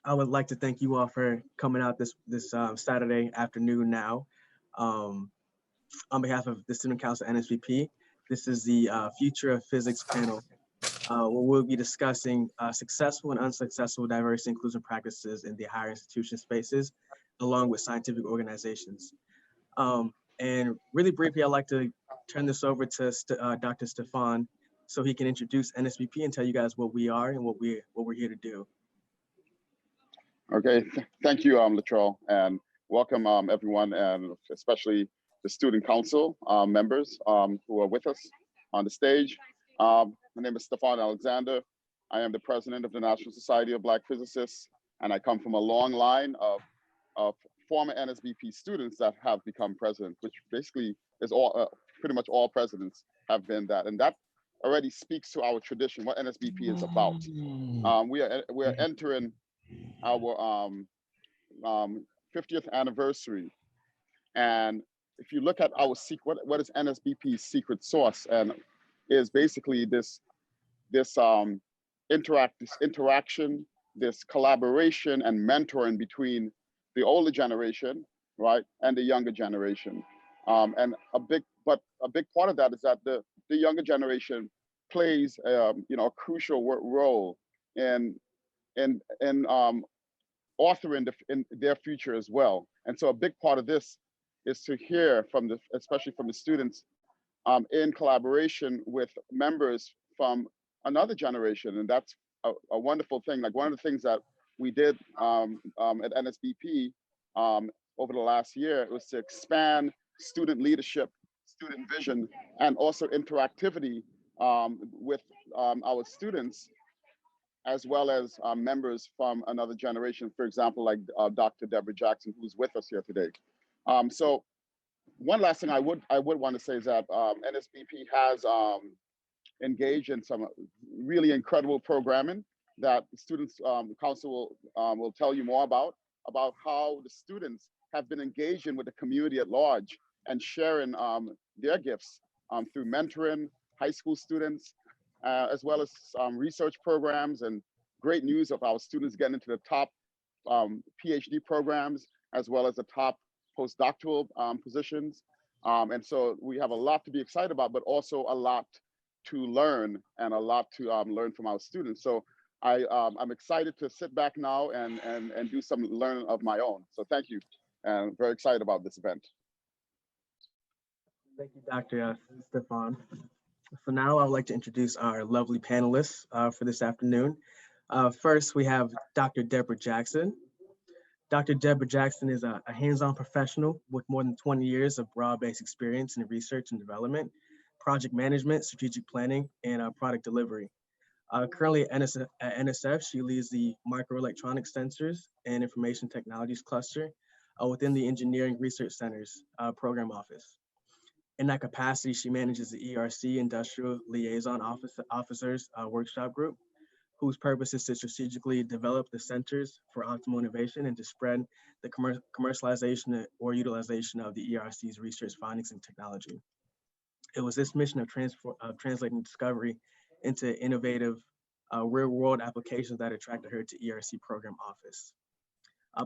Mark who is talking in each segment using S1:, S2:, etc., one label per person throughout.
S1: I would like to thank you all for coming out this Saturday afternoon now. Um, on behalf of the Student Council NSVP, this is the Future of Physics panel, where we'll be discussing successful and unsuccessful diversity inclusion practices in the higher institution spaces, along with scientific organizations. And really briefly, I'd like to turn this over to Dr. Stefan so he can introduce NSVP and tell you guys what we are and what we're here to do.
S2: Okay, thank you, Latrell, and welcome everyone, and especially the Student Council members who are with us on the stage. My name is Stefan Alexander. I am the president of the National Society of Black Physicists, and I come from a long line of former NSBP students that have become president, which basically is all pretty much all presidents have been that, and that already speaks to our tradition, what NSBP is about. We are entering our 50th anniversary, and if you look at our secret, what is NSBP's secret sauce, and is basically this interaction, this collaboration and mentoring between the older generation, right, and the younger generation. And a big part of that is that the younger generation plays a crucial role in authoring in their future as well. And so a big part of this is to hear from especially from the students, in collaboration with members from another generation. And that's a wonderful thing. Like, one of the things that we did at NSBP over the last year was to expand student leadership, student vision, and also interactivity with our students, as well as members from another generation, for example, like Dr. Deborah Jackson, who's with us here today. So one last thing I would want to say is that NSBP has engaged in some really incredible programming that the Students Council will tell you more about how the students have been engaging with the community at large and sharing their gifts through mentoring high school students, as well as research programs, and great news of our students getting into the top PhD programs, as well as the top postdoctoral positions. And so we have a lot to be excited about, but also a lot to learn, and a lot to learn from our students. So I'm excited to sit back now and do some learning of my own. So thank you, and very excited about this event.
S1: Thank you, Dr. Stefan. So now I would like to introduce our lovely panelists for this afternoon. First, we have Dr. Deborah Jackson. Dr. Deborah Jackson is a hands-on professional with more than 20 years of broad-based experience in research and development, project management, strategic planning, and product delivery. Currently at NSF, she leads the Microelectronic Sensors and Information Technologies cluster within the Engineering Research Center's program office. In that capacity, she manages the ERC Industrial Liaison Officers Workshop Group, whose purpose is to strategically develop the centers for optimal innovation and to spread the commercialization or utilization of the ERC's research findings and technology. It was this mission of translating discovery into innovative real-world applications that attracted her to ERC program office.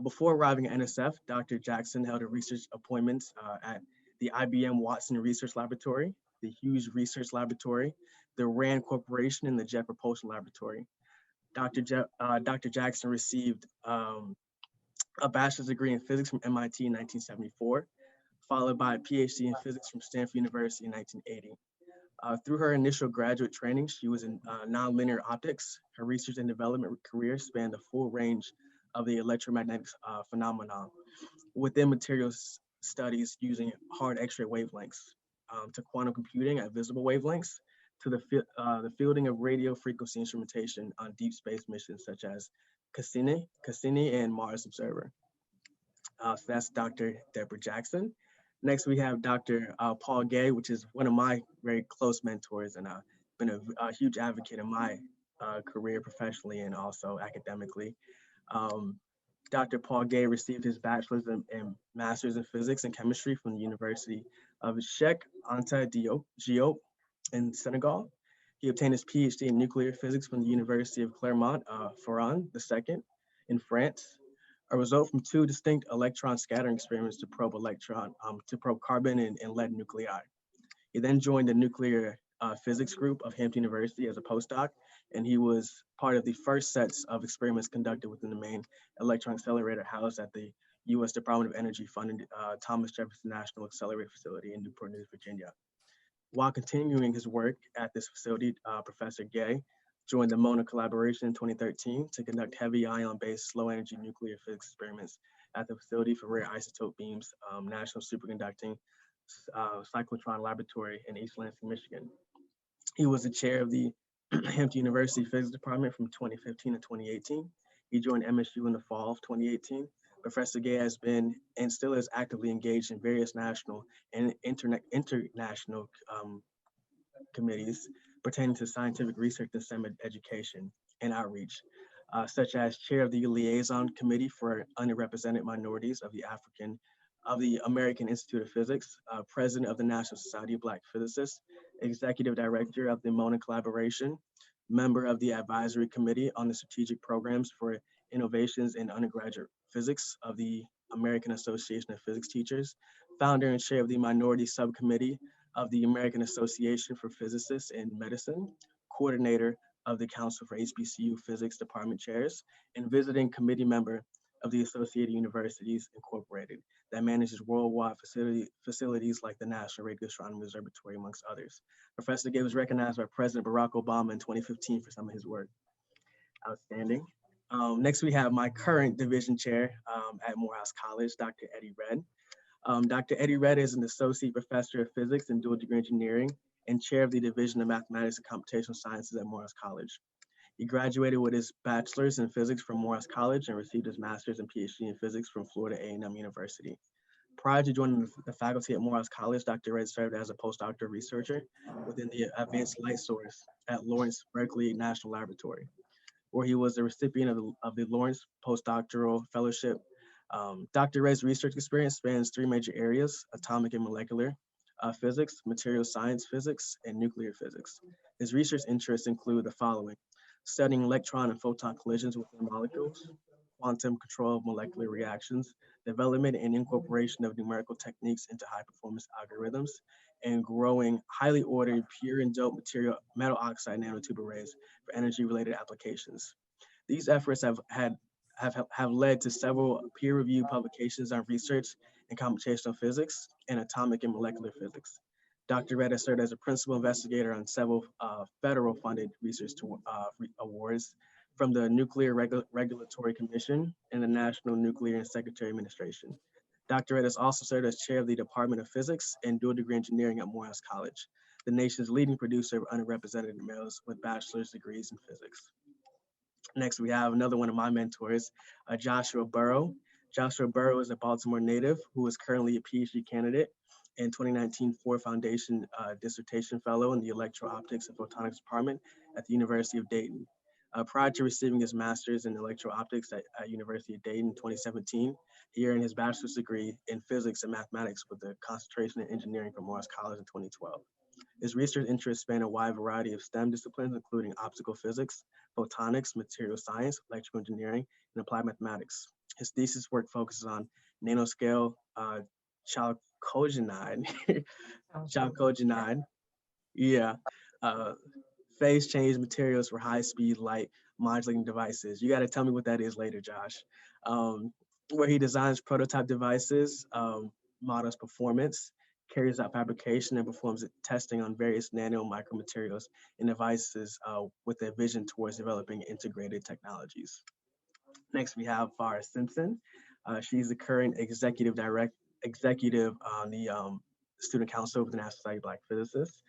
S1: Before arriving at NSF, Dr. Jackson held a research appointments at the IBM Watson Research Laboratory, the Hughes Research Laboratory, the RAND Corporation, and the Jet Propulsion Laboratory. Dr. Jackson received a bachelor's degree in physics from MIT in 1974, followed by a PhD in physics from Stanford University in 1980. Through her initial graduate training, she was in nonlinear optics. Her research and development career spanned the full range of the electromagnetic phenomenon within materials studies using hard X-ray wavelengths, to quantum computing at visible wavelengths, to the fielding of radio frequency instrumentation on deep space missions such as Cassini and Mars Observer. So that's Dr. Deborah Jackson. Next, we have Dr. Paul Gay, which is one of my very close mentors, and been a huge advocate in my career professionally and also academically. Dr. Paul Gay received his bachelor's and master's in physics and chemistry from the University of Cheikh Anta Diop in Senegal. He obtained his PhD in nuclear physics from the University of Clermont, Ferrand II. in France, a result from two distinct electron scattering experiments to probe carbon and lead nuclei. He then joined the nuclear physics group of Hampton University as a postdoc, and he was part of the first sets of experiments conducted within the main electron accelerator housed at the U.S. Department of Energy funded Thomas Jefferson National Accelerator Facility in Newport News, Virginia. While continuing his work at this facility, Professor Gay joined the MONA collaboration in 2013 to conduct heavy ion-based slow energy nuclear physics experiments at the facility for rare isotope beams, National Superconducting Cyclotron Laboratory in East Lansing, Michigan. He was the chair of the Hampton University Physics Department from 2015 to 2018. He joined MSU in the fall of 2018. Professor Gay has been and still is actively engaged in various national and international committees pertaining to scientific research and STEM education and outreach, such as chair of the liaison committee for underrepresented minorities of the American Institute of Physics, president of the National Society of Black Physicists, executive director of the MONA collaboration, member of the advisory committee on the strategic programs for innovations in undergraduate physics of the American Association of Physics Teachers, founder and chair of the minority subcommittee of the American Association for Physicists in Medicine, coordinator of the Council for HBCU Physics Department Chairs, and visiting committee member of the Associated Universities Incorporated that manages worldwide facilities like the National Radio Astronomy Observatory, amongst others. Professor Gay was recognized by President Barack Obama in 2015 for some of his work. Outstanding. Next, we have my current division chair at Morehouse College, Dr. Eddie Redd. Dr. Eddie Redd is an associate professor of physics and dual degree engineering and chair of the Division of Mathematics and Computational Sciences at Morehouse College. He graduated with his bachelor's in physics from Morehouse College and received his master's and PhD in physics from Florida A&M University. Prior to joining the faculty at Morehouse College, Dr. Redd served as a postdoctoral researcher within the Advanced Light Source at Lawrence Berkeley National Laboratory, where he was the recipient of the Lawrence Postdoctoral Fellowship. Dr. Redd's research experience spans three major areas: atomic and molecular physics, material science physics, and nuclear physics. His research interests include the following: studying electron and photon collisions within molecules, quantum control of molecular reactions, development and incorporation of numerical techniques into high-performance algorithms, and growing highly ordered pure and doped metal oxide nanotube arrays for energy-related applications. These efforts have led to several peer-reviewed publications on research in computational physics and atomic and molecular physics. Dr. Redd has served as a principal investigator on several federal-funded research awards from the Nuclear Regulatory Commission and the National Nuclear and Secretary Administration. Dr. Redd has also served as chair of the Department of Physics and dual degree engineering at Morehouse College, the nation's leading producer of underrepresented males with bachelor's degrees in physics. Next, we have another one of my mentors, Joshua Burrow. Joshua Burrow is a Baltimore native who is currently a PhD candidate and 2019 Ford Foundation dissertation fellow in the Electro-Optics and Photonics Department at the University of Dayton. Prior to receiving his master's in electro-optics at University of Dayton in 2017, he earned his bachelor's degree in physics and mathematics with a concentration in engineering from Morehouse College in 2012. His research interests span a wide variety of STEM disciplines, including optical physics, photonics, material science, electrical engineering, and applied mathematics. His thesis work focuses on nanoscale chalcogenide, phase change materials for high-speed light modulating devices. You got to tell me what that is later, Josh. Where he designs prototype devices, models performance, carries out fabrication, and performs testing on various nano micromaterials and devices with a vision towards developing integrated technologies. Next, we have Farah Simpson. She's the current executive on the Student Council of the National Society of Black Physicists.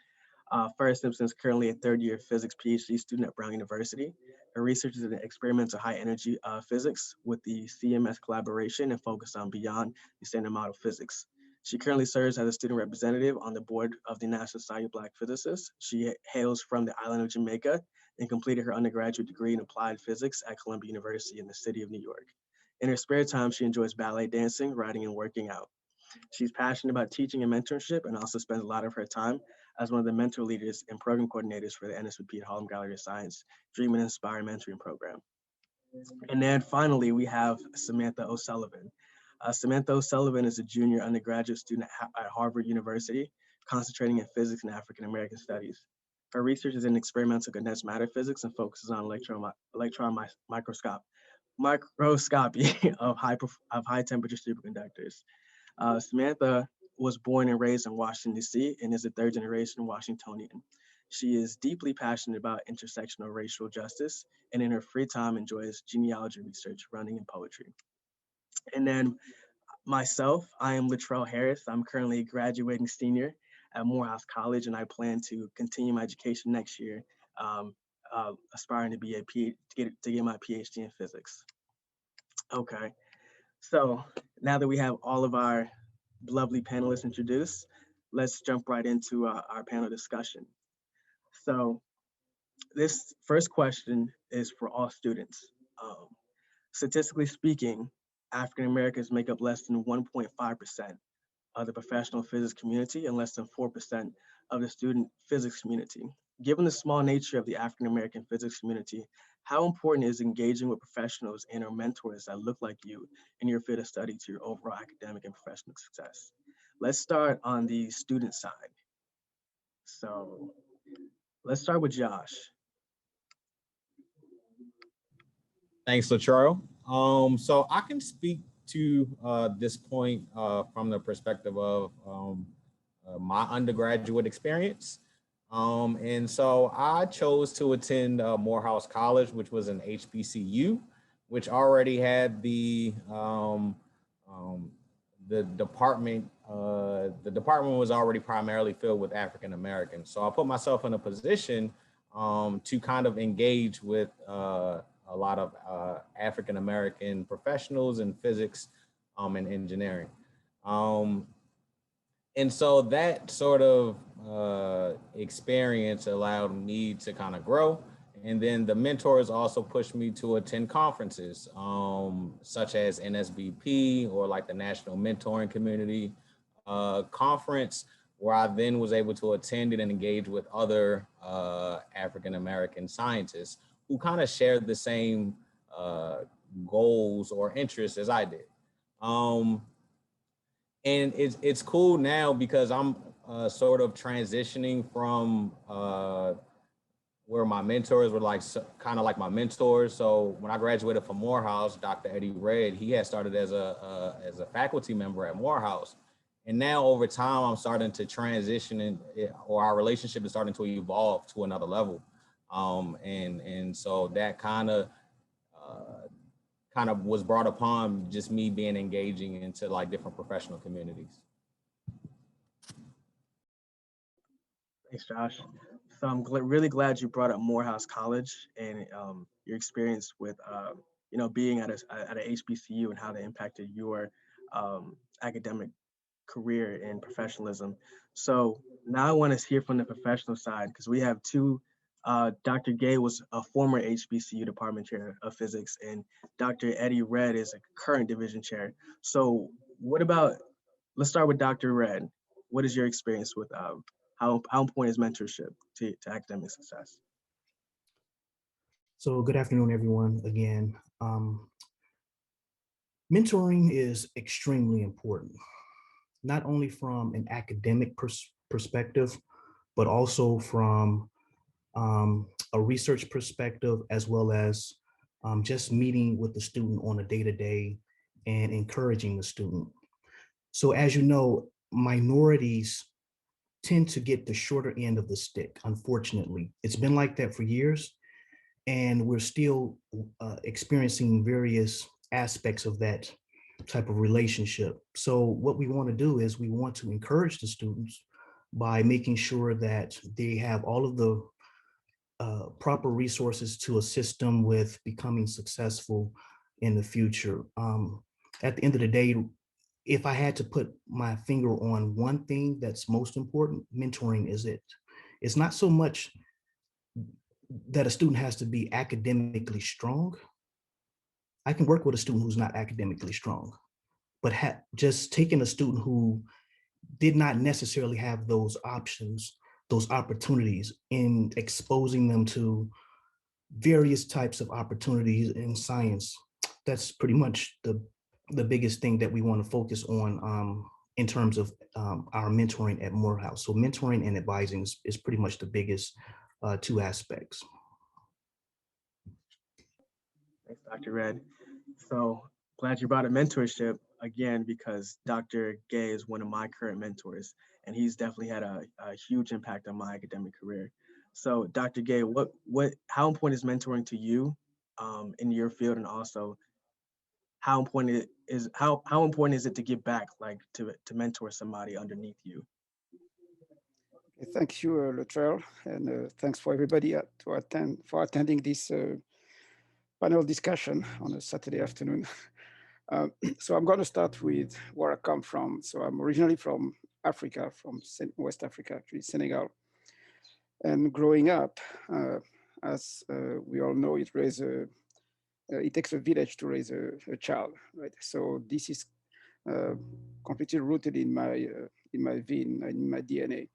S1: Farah Simpson is currently a third-year physics PhD student at Brown University. Her research is in experimental high-energy physics with the CMS collaboration and focus on beyond the standard model physics. She currently serves as a student representative on the board of the National Society of Black Physicists. She hails from the island of Jamaica and completed her undergraduate degree in applied physics at Columbia University in the city of New York. In her spare time, she enjoys ballet dancing, writing, and working out. She's passionate about teaching and mentorship and also spends a lot of her time as one of the mentor leaders and program coordinators for the NSVP at Harlem Gallery of Science Dream and Inspire Mentoring Program. And then finally, we have Samantha O'Sullivan. Samantha O'Sullivan is a junior undergraduate student at Harvard University, concentrating in physics and African American studies. Her research is in experimental condensed matter physics and focuses on microscopy of high temperature superconductors. Samantha was born and raised in Washington, D.C., and is a third generation Washingtonian. She is deeply passionate about intersectional racial justice, and in her free time enjoys genealogy research, running, and poetry. And then myself, I am Latrell Harris. I'm currently a graduating senior at Morehouse College, and I plan to continue my education next year, aspiring to be to get my PhD in physics. Okay, so now that we have all of our lovely panelists introduced, let's jump right into our panel discussion. So this first question is for all students. Um, Statistically speaking, African Americans make up less than 1.5% of the professional physics community and less than 4% of the student physics community. Given the small nature of the African American physics community, how important is engaging with professionals and or mentors that look like you in your field of study to your overall academic and professional success? Let's start on the student side. So let's start with Josh.
S3: Thanks, Latrell. So I can speak to this point from the perspective of my undergraduate experience. And so I chose to attend Morehouse College, which was an HBCU, which already had the department. The department was already primarily filled with African Americans. So I put myself in a position to kind of engage with a lot of African American professionals in physics and engineering. And so that sort of experience allowed me to kind of grow. And then the mentors also pushed me to attend conferences such as NSBP or like the National Mentoring Community Conference, where I then was able to attend it and engage with other African American scientists who kind of shared the same goals or interests as I did. And it's cool now because I'm sort of transitioning from where my mentors were like kind of like my mentors. So when I graduated from Morehouse, Dr. Eddie Red, he had started as a faculty member at Morehouse. And now over time, I'm starting to transition or our relationship is starting to evolve to another level. And so that kind of was brought upon just me being engaging into like different professional communities.
S1: Thanks, Josh. So I'm really glad you brought up Morehouse College and your experience with being at a HBCU and how that impacted your academic career and professionalism. So now I want to hear from the professional side because we have two. Dr. Gay was a former HBCU department chair of physics, and Dr. Eddie Red is a current division chair. So let's start with Dr. Red. What is your experience with how important is mentorship to academic success?
S4: So good afternoon, everyone, again. Mentoring is extremely important, not only from an academic perspective, but also from a research perspective, as well as just meeting with the student on a day-to-day and encouraging the student. So as you know, minorities tend to get the shorter end of the stick, unfortunately. It's been like that for years, and we're still experiencing various aspects of that type of relationship. So what we want to do is we want to encourage the students by making sure that they have all of the proper resources to assist them with becoming successful in the future. At the end of the day, if I had to put my finger on one thing that's most important, mentoring is it. It's not so much that a student has to be academically strong. I can work with a student who's not academically strong, but just taking a student who did not necessarily have those options, those opportunities, in exposing them to various types of opportunities in science. That's pretty much the biggest thing that we want to focus on in terms of our mentoring at Morehouse. So mentoring and advising is pretty much the biggest two aspects.
S1: Thanks, Dr. Red. So glad you brought up mentorship again, because Dr. Gay is one of my current mentors, and he's definitely had a huge impact on my academic career. So Dr. Gay, how important is mentoring to you in your field, and also how important is it to give back, like to mentor somebody underneath you?
S5: Thank you, Luttrell, and thanks for everybody for attending this panel discussion on a Saturday afternoon. So I'm going to start with where I come from. So I'm originally from Africa, from West Africa, actually Senegal. And growing up, as we all know, it takes a village to raise a child, right? So this is completely rooted in my vein, in my DNA.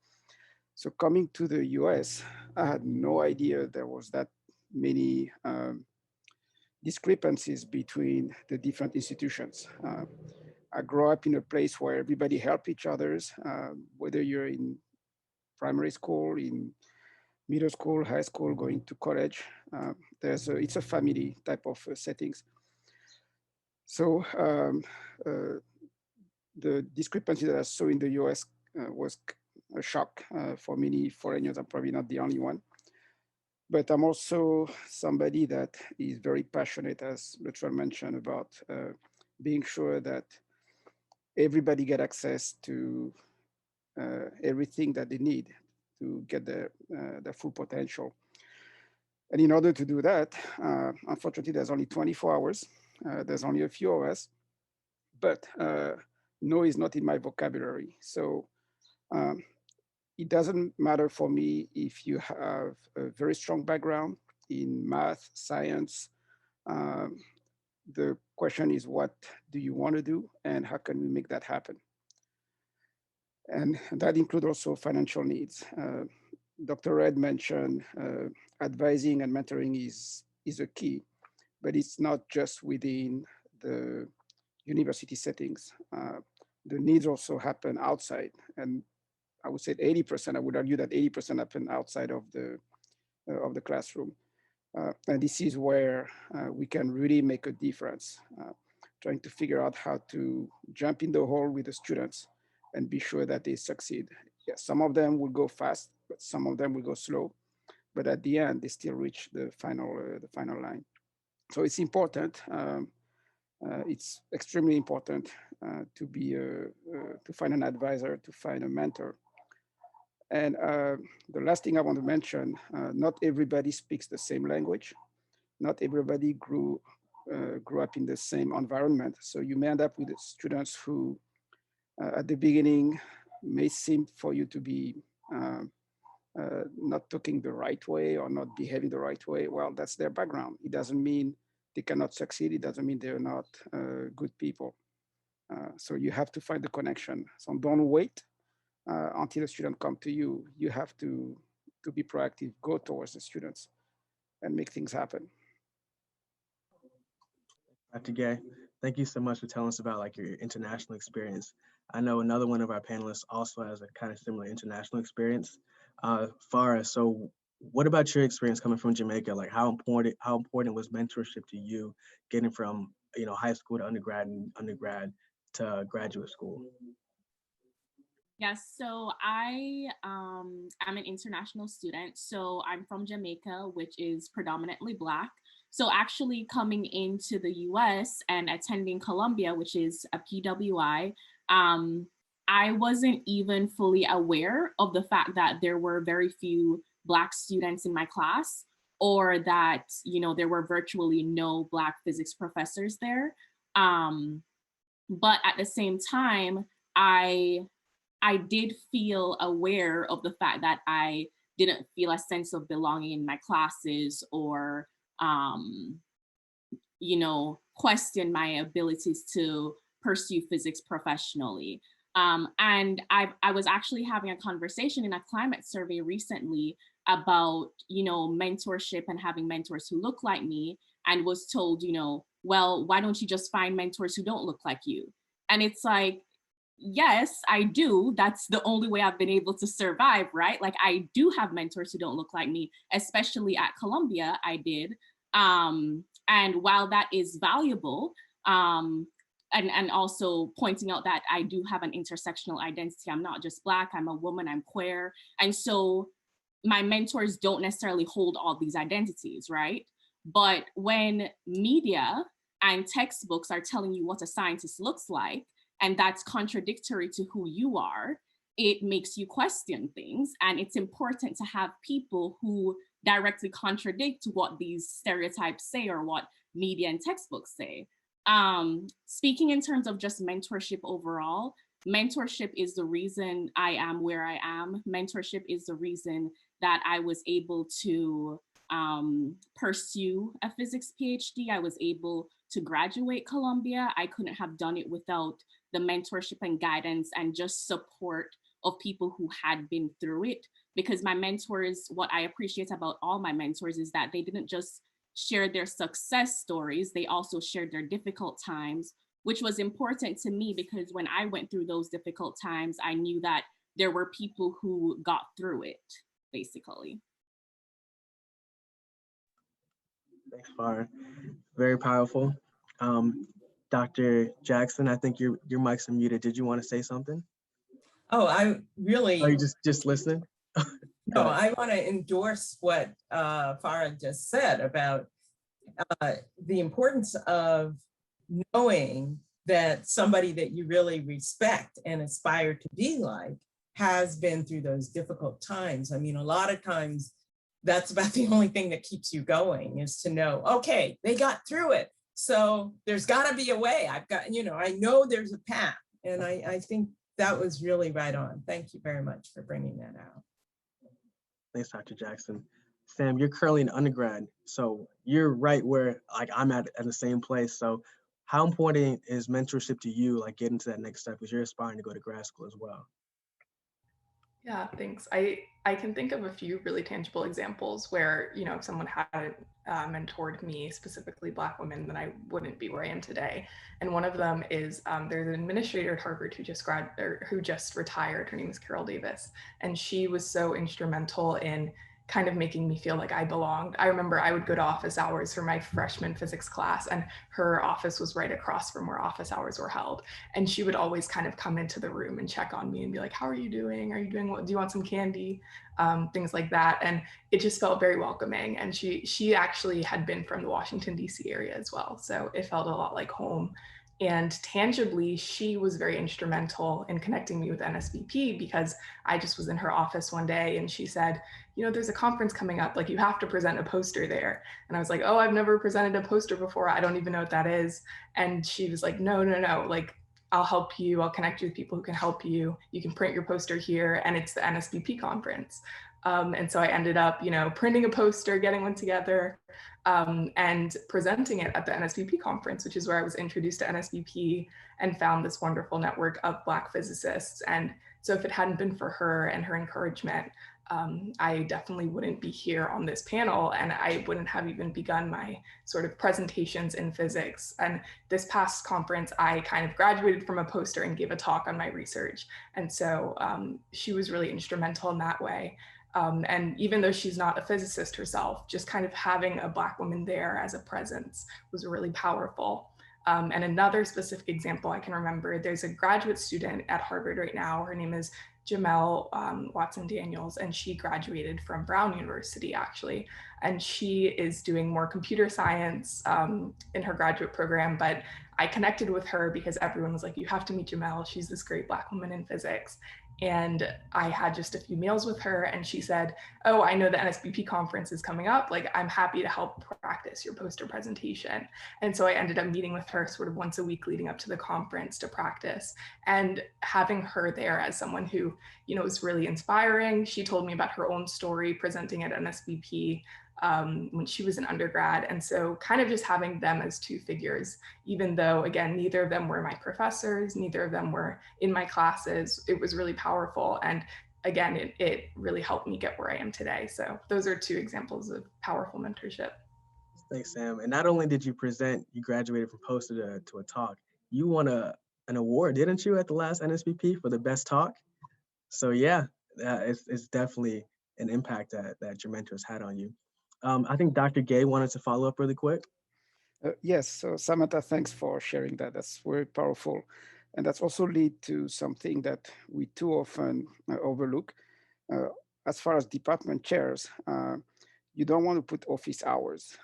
S5: So coming to the US, I had no idea there was that many discrepancies between the different institutions. I grew up in a place where everybody helped each other, whether you're in primary school, in middle school, high school, going to college. It's a family type of settings. So the discrepancy that I saw in the US was a shock for many foreigners. I'm probably not the only one. But I'm also somebody that is very passionate, as Luttrell mentioned, about being sure that everybody get access to everything that they need to get their full potential. And in order to do that, unfortunately, there's only 24 hours. There's only a few of us, but no is not in my vocabulary. So it doesn't matter for me if you have a very strong background in math, science. The question is, what do you want to do and how can we make that happen? And that includes also financial needs. Dr. Red mentioned advising and mentoring is a key, but it's not just within the university settings. The needs also happen outside. And I would say 80%, I would argue that 80% happen outside of the classroom. And this is where we can really make a difference, trying to figure out how to jump in the hole with the students and be sure that they succeed. Yes, some of them will go fast, but some of them will go slow. But at the end, they still reach the final line. So it's important. It's extremely important to find an advisor, to find a mentor. And the last thing I want to mention, not everybody speaks the same language. Not everybody grew up in the same environment. So you may end up with students who at the beginning may seem for you to be not talking the right way or not behaving the right way. Well, that's their background. It doesn't mean they cannot succeed. It doesn't mean they're not good people. So you have to find the connection. So don't wait until the student come to you. You have to be proactive, go towards the students and make things happen.
S1: Dr. Gay, thank you so much for telling us about like your international experience. I know another one of our panelists also has a kind of similar international experience. Farah, so what about your experience coming from Jamaica? Like how important was mentorship to you getting from, high school to undergrad and undergrad to graduate school?
S6: Yes, so I'm an international student. So I'm from Jamaica, which is predominantly Black. So actually coming into the US and attending Columbia, which is a PWI, I wasn't even fully aware of the fact that there were very few Black students in my class, or that, there were virtually no Black physics professors there. But at the same time, I did feel aware of the fact that I didn't feel a sense of belonging in my classes, or, question my abilities to pursue physics professionally. And I was actually having a conversation in a climate survey recently about, mentorship and having mentors who look like me, and was told, well, why don't you just find mentors who don't look like you? And it's like, yes, I do. That's the only way I've been able to survive, right? Like, I do have mentors who don't look like me, especially at Columbia, I did. And while that is valuable, and also pointing out that I do have an intersectional identity. I'm not just Black, I'm a woman, I'm queer. And so my mentors don't necessarily hold all these identities, right? But when media and textbooks are telling you what a scientist looks like, and that's contradictory to who you are, it makes you question things. And it's important to have people who directly contradict what these stereotypes say or what media and textbooks say. Speaking in terms of just mentorship overall, mentorship is the reason I am where I am. Mentorship is the reason that I was able to pursue a physics PhD. I was able to graduate Columbia. I couldn't have done it without the mentorship and guidance and just support of people who had been through it. Because my mentors, what I appreciate about all my mentors is that they didn't just share their success stories, they also shared their difficult times, which was important to me because when I went through those difficult times, I knew that there were people who got through it, basically.
S1: Thanks, Farah. Very powerful. Dr. Jackson, I think your mic's unmuted. Did you want to say something?
S7: Oh, I really.
S1: Are you just listening?
S7: No, I want to endorse what Farah just said about the importance of knowing that somebody that you really respect and aspire to be like has been through those difficult times. I mean, a lot of times that's about the only thing that keeps you going is to know, okay, they got through it. So there's got to be a way. I know there's a path. And I think that was really right on. Thank you very much for bringing that out.
S1: Thanks, Dr. Jackson. Sam, you're currently an undergrad, so you're right where I'm at the same place. So how important is mentorship to you, like getting to that next step, because you're aspiring to go to grad school as well?
S8: Yeah, thanks. I can think of a few really tangible examples where, if someone had mentored me, specifically Black women, then I wouldn't be where I am today. And one of them is there's an administrator at Harvard who just retired. Her name is Carol Davis, and she was so instrumental in kind of making me feel like I belonged. I remember I would go to office hours for my freshman physics class, and her office was right across from where office hours were held. And she would always kind of come into the room and check on me and be like, how are you doing? Are you doing what? Do you want some candy? Things like that. And it just felt very welcoming. And she actually had been from the Washington, D.C. area as well. So it felt a lot like home. And tangibly, she was very instrumental in connecting me with NSBP because I just was in her office one day and she said, there's a conference coming up, like you have to present a poster there. And I was like, oh, I've never presented a poster before. I don't even know what that is. And she was like, no, like I'll help you. I'll connect you with people who can help you. You can print your poster here, and it's the NSBP conference. And so I ended up, printing a poster, getting one together, and presenting it at the NSBP conference, which is where I was introduced to NSBP and found this wonderful network of Black physicists. And so if it hadn't been for her and her encouragement, I definitely wouldn't be here on this panel, and I wouldn't have even begun my sort of presentations in physics. And this past conference, I kind of graduated from a poster and gave a talk on my research. And so she was really instrumental in that way. And even though she's not a physicist herself, just kind of having a Black woman there as a presence was really powerful. And another specific example I can remember, there's a graduate student at Harvard right now. Her name is Jamelle Watson Daniels, and she graduated from Brown University actually. And she is doing more computer science in her graduate program, but I connected with her because everyone was like, you have to meet Jamelle. She's this great Black woman in physics. And I had just a few meals with her and she said, oh, I know the NSBP conference is coming up. Like, I'm happy to help practice your poster presentation. And so I ended up meeting with her sort of once a week leading up to the conference to practice, and having her there as someone who, was really inspiring. She told me about her own story presenting at NSBP when she was an undergrad. And so kind of just having them as two figures, even though, again, neither of them were my professors, neither of them were in my classes, it was really powerful. And again, it really helped me get where I am today. So those are two examples of powerful mentorship.
S1: Thanks, Sam. And not only did you present, you graduated from poster to a talk, you won an award, didn't you, at the last NSBP for the best talk? So yeah, it's definitely an impact that your mentors had on you. I think Dr. Gay wanted to follow up really quick.
S5: Yes, so Samantha, thanks for sharing that. That's very powerful. And that's also lead to something that we too often overlook. As far as department chairs, you don't want to put office hours,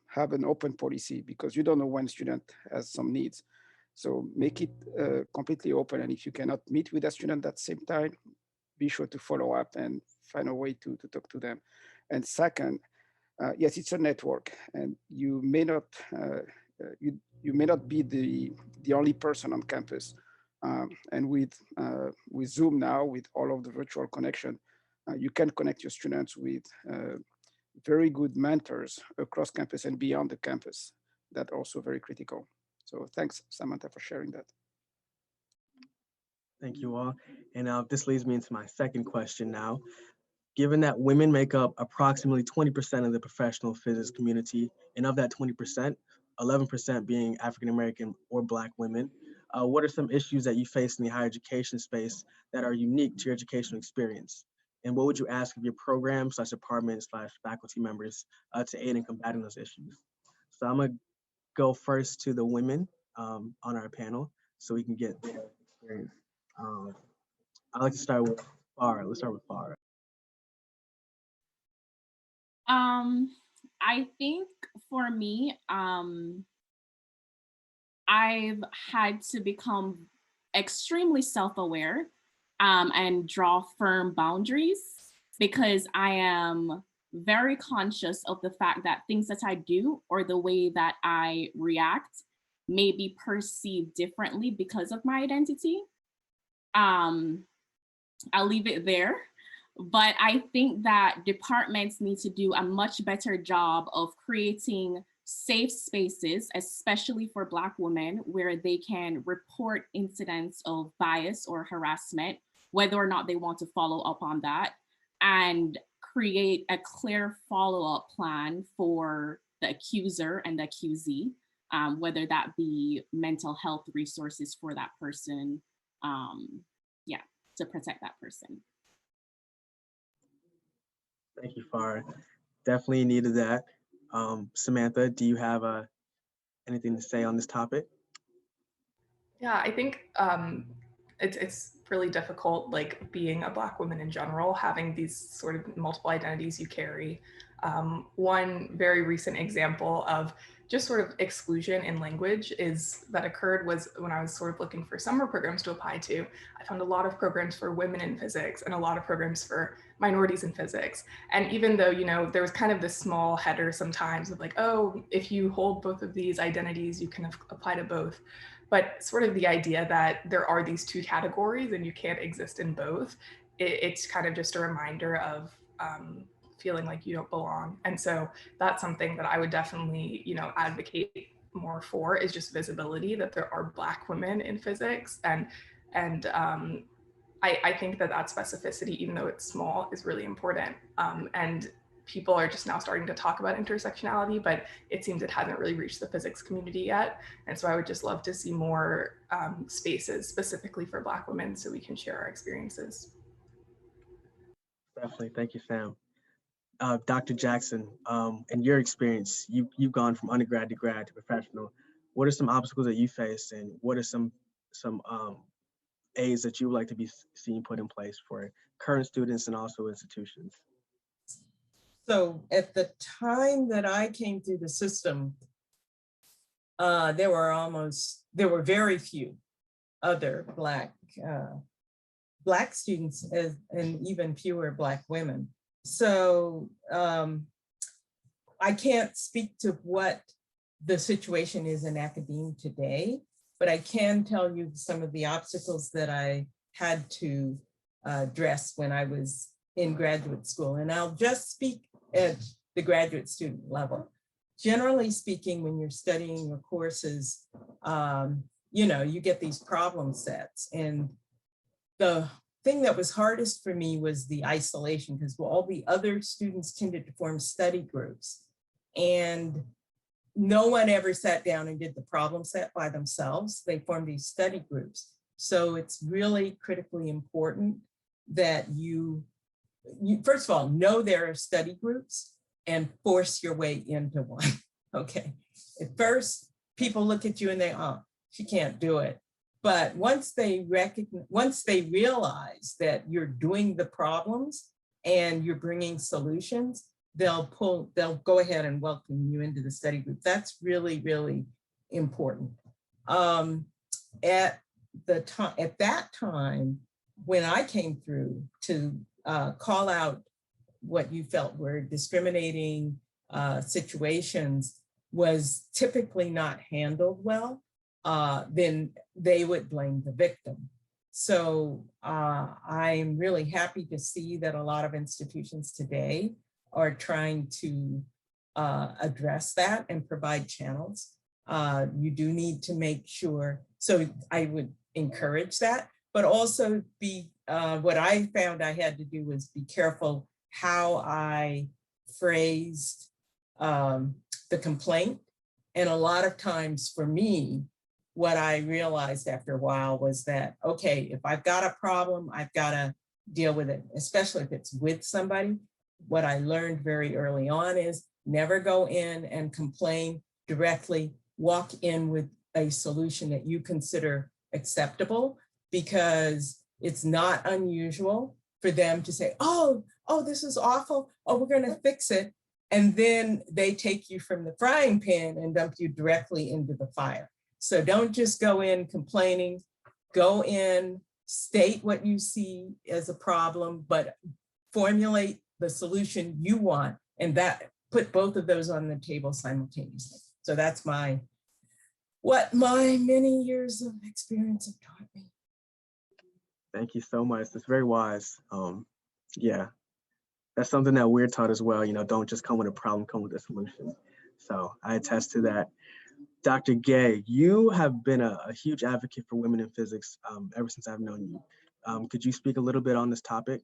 S5: have an open policy because you don't know when student has some needs. So make it completely open. And if you cannot meet with a student at the same time, be sure to follow up and find a way to talk to them. And second, yes, it's a network, and you may not you may not be the only person on campus. And with Zoom now, with all of the virtual connection, you can connect your students with very good mentors across campus and beyond the campus. That's also very critical. So thanks, Samantha, for sharing that.
S1: Thank you all. And this leads me into my second question now. Given that women make up approximately 20% of the professional physics community, and of that 20%, 11% being African-American or Black women, what are some issues that you face in the higher education space that are unique to your educational experience? And what would you ask of your program/department/faculty members to aid in combating those issues? So I'm gonna go first to the women on our panel so we can get their experience. I'd like to start with Farah. Let's start with Farah.
S6: I think for me, I've had to become extremely self-aware and draw firm boundaries because I am very conscious of the fact that things that I do or the way that I react may be perceived differently because of my identity. I'll leave it there. But I think that departments need to do a much better job of creating safe spaces, especially for Black women, where they can report incidents of bias or harassment, whether or not they want to follow up on that, and create a clear follow-up plan for the accuser and the accusee, whether that be mental health resources for that person, to protect that person.
S1: Thank you, Farah. Definitely needed that. Samantha, do you have anything to say on this topic?
S8: Yeah, I think it's really difficult, like being a Black woman in general, having these sort of multiple identities you carry. One very recent example of just sort of exclusion in language that occurred was when I was sort of looking for summer programs to apply to. I found a lot of programs for women in physics and a lot of programs for minorities in physics. And even though, there was kind of this small header sometimes of like, oh, if you hold both of these identities, you can apply to both. But sort of the idea that there are these two categories and you can't exist in both, it's kind of just a reminder of feeling like you don't belong. And so that's something that I would definitely, advocate more for, is just visibility, that there are Black women in physics. And I think that specificity, even though it's small, is really important. And people are just now starting to talk about intersectionality, but it seems it hasn't really reached the physics community yet. And so I would just love to see more spaces specifically for Black women so we can share our experiences.
S1: Definitely, thank you, Sam. Dr. Jackson, in your experience, you've gone from undergrad to grad to professional. What are some obstacles that you face, and what are some aids that you would like to be seen put in place for current students and also institutions?
S7: So at the time that I came through the system, there were very few other Black students and even fewer Black women. So I can't speak to what the situation is in academia today, but I can tell you some of the obstacles that I had to address when I was in graduate school. And I'll just speak at the graduate student level. Generally speaking, when you're studying your courses, you get these problem sets. And the thing that was hardest for me was the isolation, because all the other students tended to form study groups. And no one ever sat down and did the problem set by themselves. They formed these study groups. So it's really critically important that you first of all, know there are study groups and force your way into one, okay? At first, people look at you and they, oh, she can't do it. But once they realize that you're doing the problems and you're bringing solutions, they'll go ahead and welcome you into the study group. That's really, really important. At that time, when I came through to call out what you felt were discriminating situations was typically not handled well, then they would blame the victim. So I'm really happy to see that a lot of institutions today are trying to address that and provide channels. You do need to make sure, so I would encourage that, but also what I found I had to do was be careful how I phrased the complaint. And a lot of times for me, what I realized after a while was that, okay, if I've got a problem, I've got to deal with it, especially if it's with somebody. What I learned very early on is never go in and complain directly, walk in with a solution that you consider acceptable, because it's not unusual for them to say, oh, this is awful. Oh, we're going to fix it. And then they take you from the frying pan and dump you directly into the fire. So don't just go in complaining, go in, state what you see as a problem, but formulate the solution you want, and that put both of those on the table simultaneously. So that's what my many years of experience have taught me.
S1: Thank you so much. That's very wise. Yeah, that's something that we're taught as well. Don't just come with a problem, come with a solution. So I attest to that. Dr. Gay, you have been a huge advocate for women in physics ever since I've known you. Could you speak a little bit on this topic?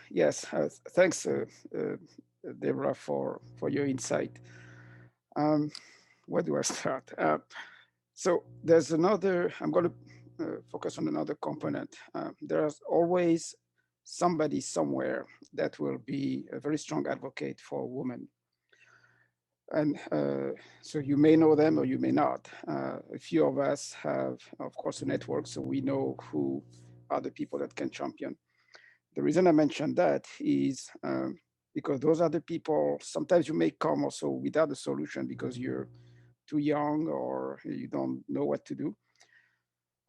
S5: Yes, thanks, Deborah, for your insight. Where do I start? So there's another, I'm going to focus on another component. There's always somebody somewhere that will be a very strong advocate for women. And so you may know them or you may not. A few of us have, of course, a network, so we know who are the people that can champion. The reason I mentioned that is because those are the people, sometimes you may come also without a solution because you're too young or you don't know what to do.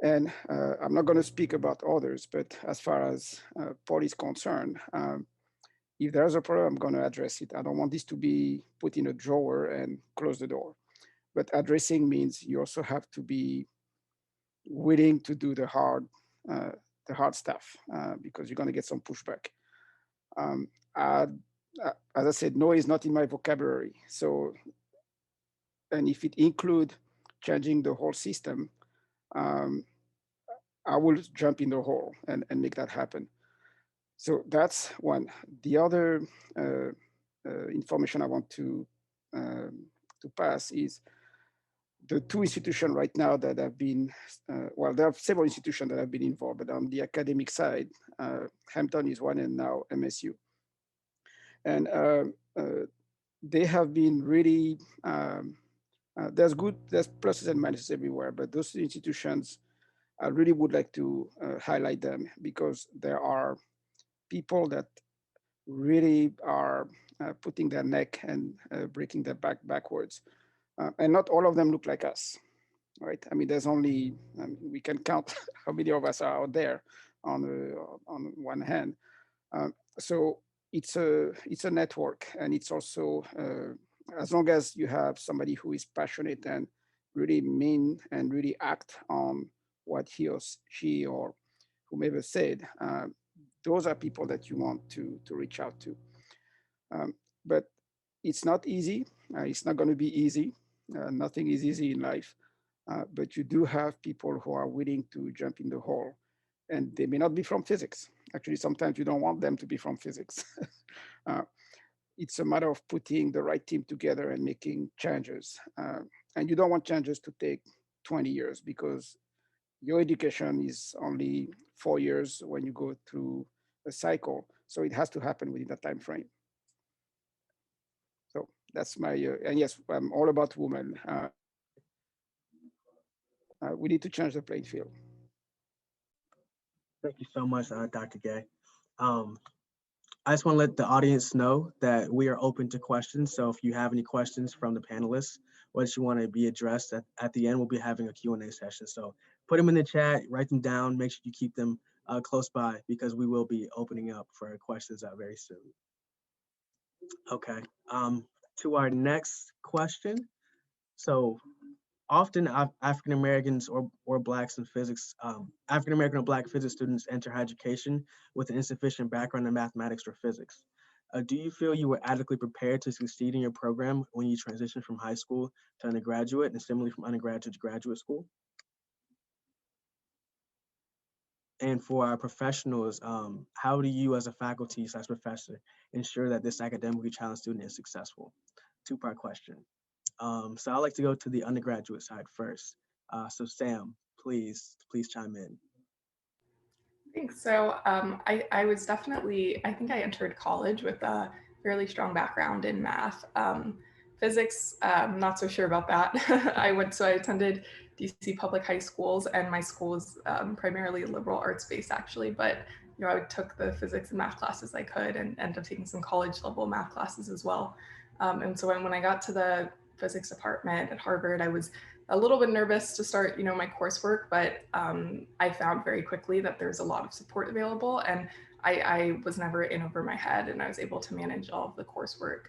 S5: And I'm not going to speak about others, but as far as Paul is concerned, if there's a problem, I'm going to address it. I don't want this to be put in a drawer and close the door. But addressing means you also have to be willing to do the hard stuff because you're going to get some pushback. As I said, no is not in my vocabulary. So, and if it includes changing the whole system, I will jump in the hole and make that happen. So that's one. The other information I want to pass is the two institutions right now that have been, well, there are several institutions that have been involved, but on the academic side, Hampton is one and now MSU. And they have been really, there's pluses and minuses everywhere, but those institutions, I really would like to highlight them because there are people that really are putting their neck and breaking their back backwards. And not all of them look like us, right? I mean, there's only, we can count how many of us are out there on one hand. So it's a network, and it's also, as long as you have somebody who is passionate and really mean and really act on what he or she or whomever said, those are people that you want to reach out to. But it's not easy. It's not going to be easy. Nothing is easy in life. But you do have people who are willing to jump in the hole, and they may not be from physics. Actually, sometimes you don't want them to be from physics. It's a matter of putting the right team together and making changes. And you don't want changes to take 20 years because your education is only 4 years when you go through a cycle. So it has to happen within that time frame. So that's my, and yes, I'm all about women. We need to change the playing field.
S1: Thank you so much, Dr. Gay. I just want to let the audience know that we are open to questions. So if you have any questions from the panelists, what you want to be addressed at the end, we'll be having a Q&A session. So put them in the chat, write them down, make sure you keep them close by because we will be opening up for questions very soon. Okay, to our next question. So often African Americans or Blacks in physics, African American or Black physics students enter higher education with an insufficient background in mathematics or physics. Do you feel you were adequately prepared to succeed in your program when you transitioned from high school to undergraduate and similarly from undergraduate to graduate school? And for our professionals, how do you as a faculty / professor ensure that this academically challenged student is successful? Two-part question. So I'd like to go to the undergraduate side first. So Sam, please chime in.
S8: Thanks. So I was definitely, I think I entered college with a fairly strong background in math. Physics, I'm not so sure about that. I attended DC public high schools, and my school was primarily liberal arts based actually, but I took the physics and math classes I could and ended up taking some college level math classes as well. And so when I got to the physics department at Harvard, I was a little bit nervous to start, my coursework, but I found very quickly that there's a lot of support available, and I was never in over my head, and I was able to manage all of the coursework.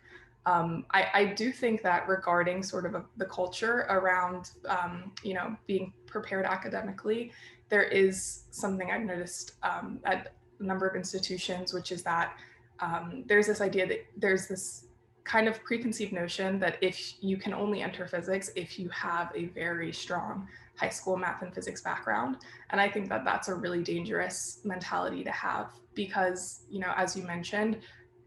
S8: I do think that regarding sort of the culture around, being prepared academically, there is something I've noticed at a number of institutions, which is that there's this idea that there's this kind of preconceived notion that if you can only enter physics if you have a very strong high school math and physics background. And I think that that's a really dangerous mentality to have because, as you mentioned,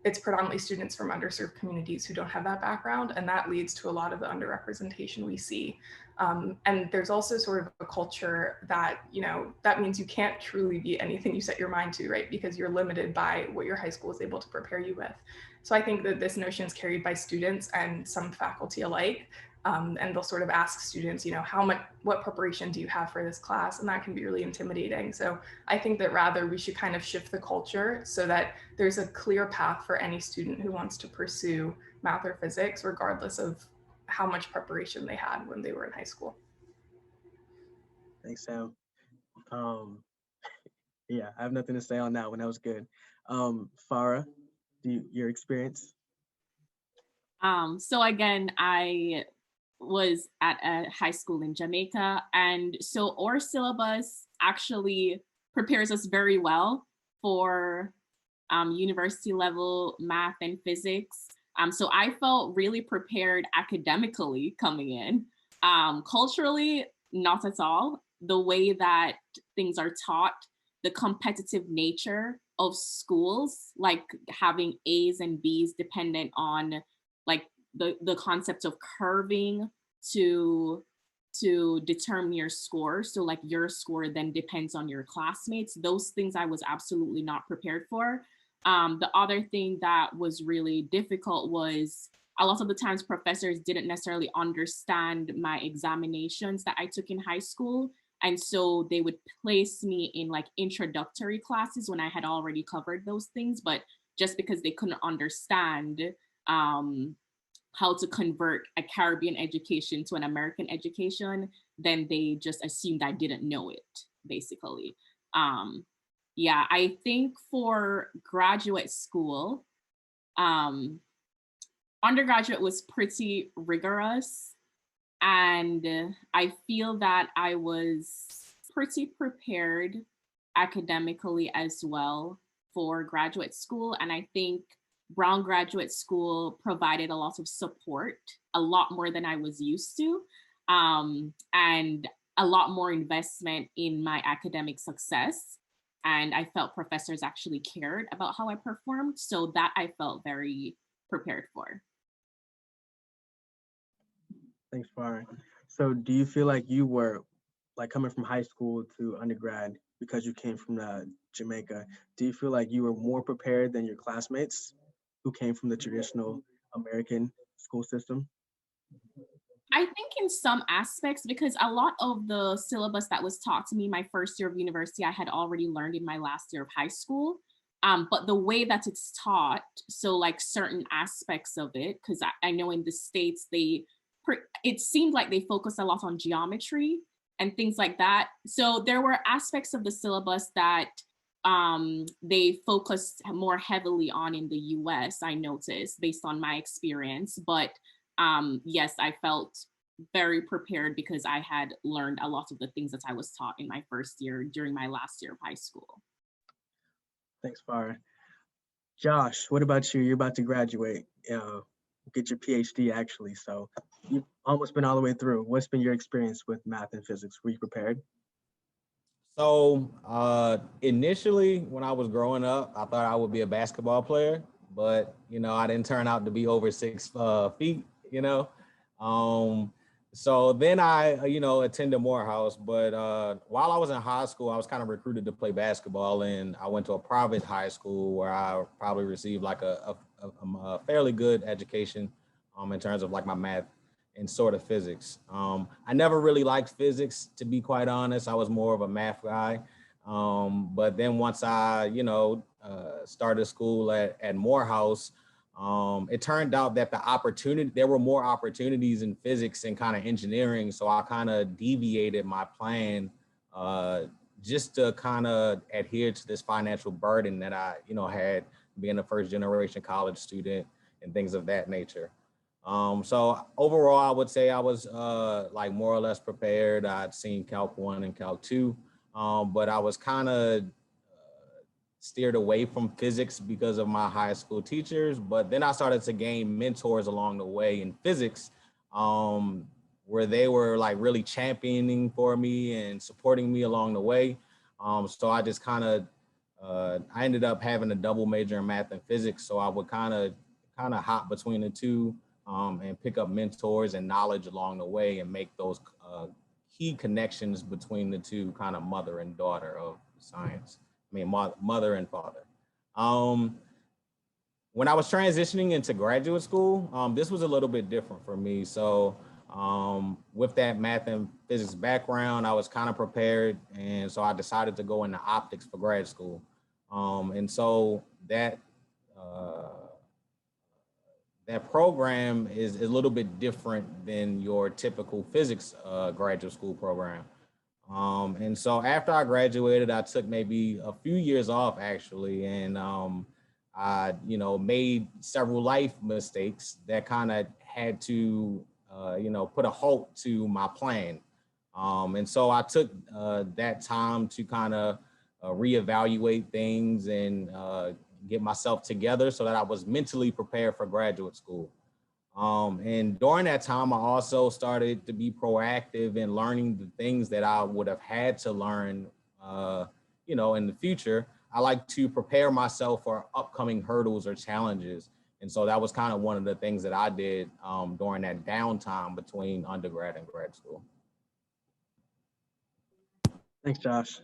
S8: it's predominantly students from underserved communities who don't have that background, and that leads to a lot of the underrepresentation we see. And there's also sort of a culture that, that means you can't truly be anything you set your mind to, right? Because you're limited by what your high school is able to prepare you with. So I think that this notion is carried by students and some faculty alike. And they'll sort of ask students, what preparation do you have for this class? And that can be really intimidating. So I think that rather we should kind of shift the culture so that there's a clear path for any student who wants to pursue math or physics, regardless of how much preparation they had when they were in high school.
S1: Thanks, Sam. Yeah, I have nothing to say on that one. That was good. Farah, your experience?
S6: So again, I was at a high school in Jamaica, and so our syllabus actually prepares us very well for university level math and physics. So I felt really prepared academically coming in. Culturally, not at all. The way that things are taught, the competitive nature of schools, like having A's and B's dependent on like the concept of curving to determine your score. So like your score then depends on your classmates. Those things I was absolutely not prepared for. The other thing that was really difficult was a lot of the times professors didn't necessarily understand my examinations that I took in high school. And so they would place me in like introductory classes when I had already covered those things, but just because they couldn't understand how to convert a Caribbean education to an American education, then they just assumed I didn't know it, basically. Yeah, I think for graduate school, undergraduate was pretty rigorous, and I feel that I was pretty prepared academically as well for graduate school. And I think Brown Graduate School provided a lot of support, a lot more than I was used to, and a lot more investment in my academic success. And I felt professors actually cared about how I performed. So that I felt very prepared for.
S1: Thanks, Farah. So do you feel like you were, like coming from high school to undergrad, because you came from Jamaica, do you feel like you were more prepared than your classmates who came from the traditional American school system?
S6: I think in some aspects, because a lot of the syllabus that was taught to me my first year of university, I had already learned in my last year of high school. But the way that it's taught, so like certain aspects of it, because I know in the States, it seemed like they focus a lot on geometry and things like that. So there were aspects of the syllabus that they focused more heavily on in the US, I noticed, based on my experience. But yes, I felt very prepared because I had learned a lot of the things that I was taught in my first year during my last year of high school.
S1: Thanks, Farah. Josh, what about you? You're about to graduate, get your PhD actually. So you've almost been all the way through. What's been your experience with math and physics? Were you prepared?
S3: So initially, when I was growing up, I thought I would be a basketball player, but I didn't turn out to be over 6 feet. So then I attended Morehouse, but while I was in high school, I was kind of recruited to play basketball, and I went to a private high school where I probably received like a fairly good education in terms of like my math and sort of physics. I never really liked physics, to be quite honest. I was more of a math guy. But then once I, started school at Morehouse, it turned out that there were more opportunities in physics and kind of engineering. So I kind of deviated my plan just to kind of adhere to this financial burden that I, had being a first generation college student and things of that nature. So overall, I would say I was like more or less prepared. I'd seen Calc 1 and Calc 2, but I was kind of steered away from physics because of my high school teachers. But then I started to gain mentors along the way in physics, where they were like really championing for me and supporting me along the way. So I just kind of, I ended up having a double major in math and physics. So I would kind of hop between the two and pick up mentors and knowledge along the way and make those key connections between the two, kind of mother and daughter of science. Mother and father. When I was transitioning into graduate school, this was a little bit different for me. So with that math and physics background, I was kind of prepared. And so I decided to go into optics for grad school. And so that program is a little bit different than your typical physics graduate school program. And so after I graduated, I took maybe a few years off actually. And I, made several life mistakes that kind of had to, put a halt to my plan. And so I took that time to kind of reevaluate things and get myself together so that I was mentally prepared for graduate school. And during that time, I also started to be proactive in learning the things that I would have had to learn, in the future. I like to prepare myself for upcoming hurdles or challenges. And so that was kind of one of the things that I did during that downtime between undergrad and grad school.
S1: Thanks, Josh.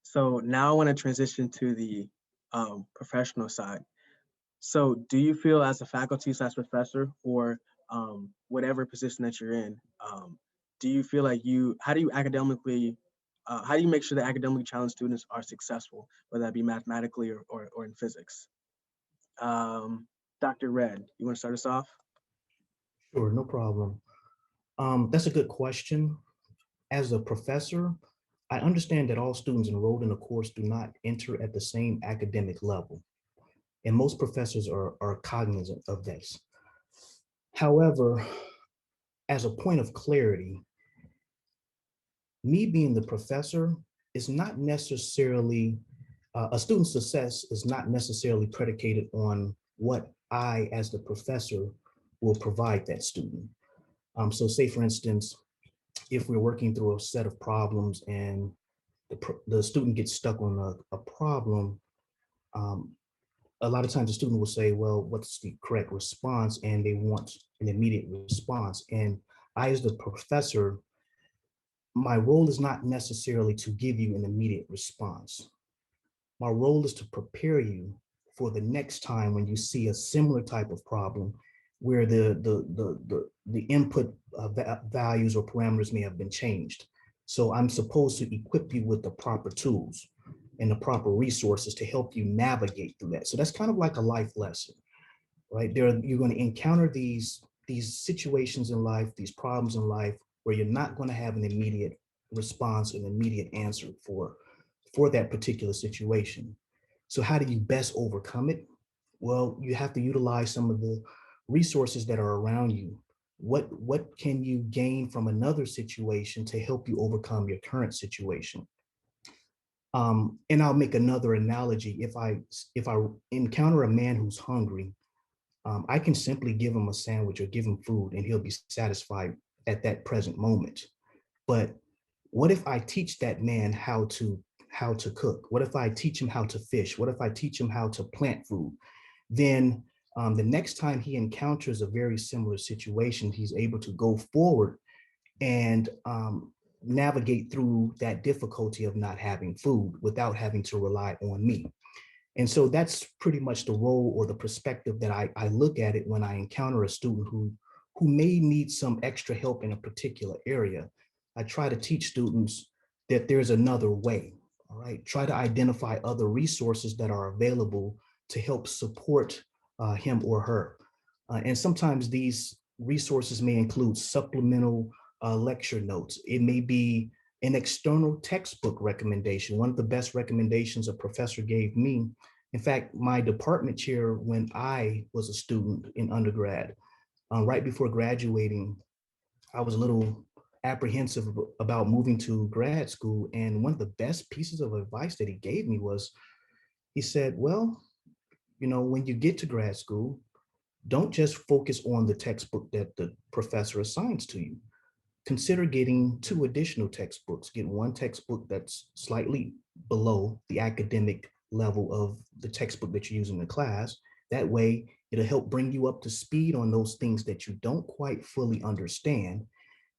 S1: So now I want to transition to the professional side. So do you feel as a faculty / professor or whatever position that you're in, do you feel like how do you make sure that academically challenged students are successful, whether that be mathematically or in physics? Dr. Red, you want to start us off?
S4: Sure, no problem. That's a good question. As a professor, I understand that all students enrolled in a course do not enter at the same academic level, and most professors are cognizant of this. However, as a point of clarity, me being the professor is not necessarily A student's success is not necessarily predicated on what I, as the professor, will provide that student. So say, for instance, if we're working through a set of problems and the student gets stuck on a problem, a lot of times the student will say, well, what's the correct response? And they want an immediate response. And I, as the professor, my role is not necessarily to give you an immediate response. My role is to prepare you for the next time when you see a similar type of problem where the input values or parameters may have been changed. So I'm supposed to equip you with the proper tools and the proper resources to help you navigate through that. So that's kind of like a life lesson, right? You're going to encounter these situations in life, these problems in life, where you're not going to have an immediate response, an immediate answer for that particular situation. So how do you best overcome it? Well, you have to utilize some of the resources that are around you. What can you gain from another situation to help you overcome your current situation? And I'll make another analogy. If I encounter a man who's hungry, I can simply give him a sandwich or give him food and he'll be satisfied at that present moment. But what if I teach that man how to cook? What if I teach him how to fish? What if I teach him how to plant food? Then the next time he encounters a very similar situation, he's able to go forward and navigate through that difficulty of not having food without having to rely on me. And so that's pretty much the role or the perspective that I look at it when I encounter a student who may need some extra help in a particular area. I try to teach students that there's another way, all right? Try to identify other resources that are available to help support him or her. And sometimes these resources may include supplemental lecture notes. It may be an external textbook recommendation. One of the best recommendations a professor gave me, in fact, my department chair when I was a student in undergrad, right before graduating, I was a little apprehensive about moving to grad school. And one of the best pieces of advice that he gave me was, he said, well, you know, when you get to grad school, don't just focus on the textbook that the professor assigns to you. Consider getting 2 additional textbooks. Get one textbook that's slightly below the academic level of the textbook that you're using in the class. That way, it'll help bring you up to speed on those things that you don't quite fully understand.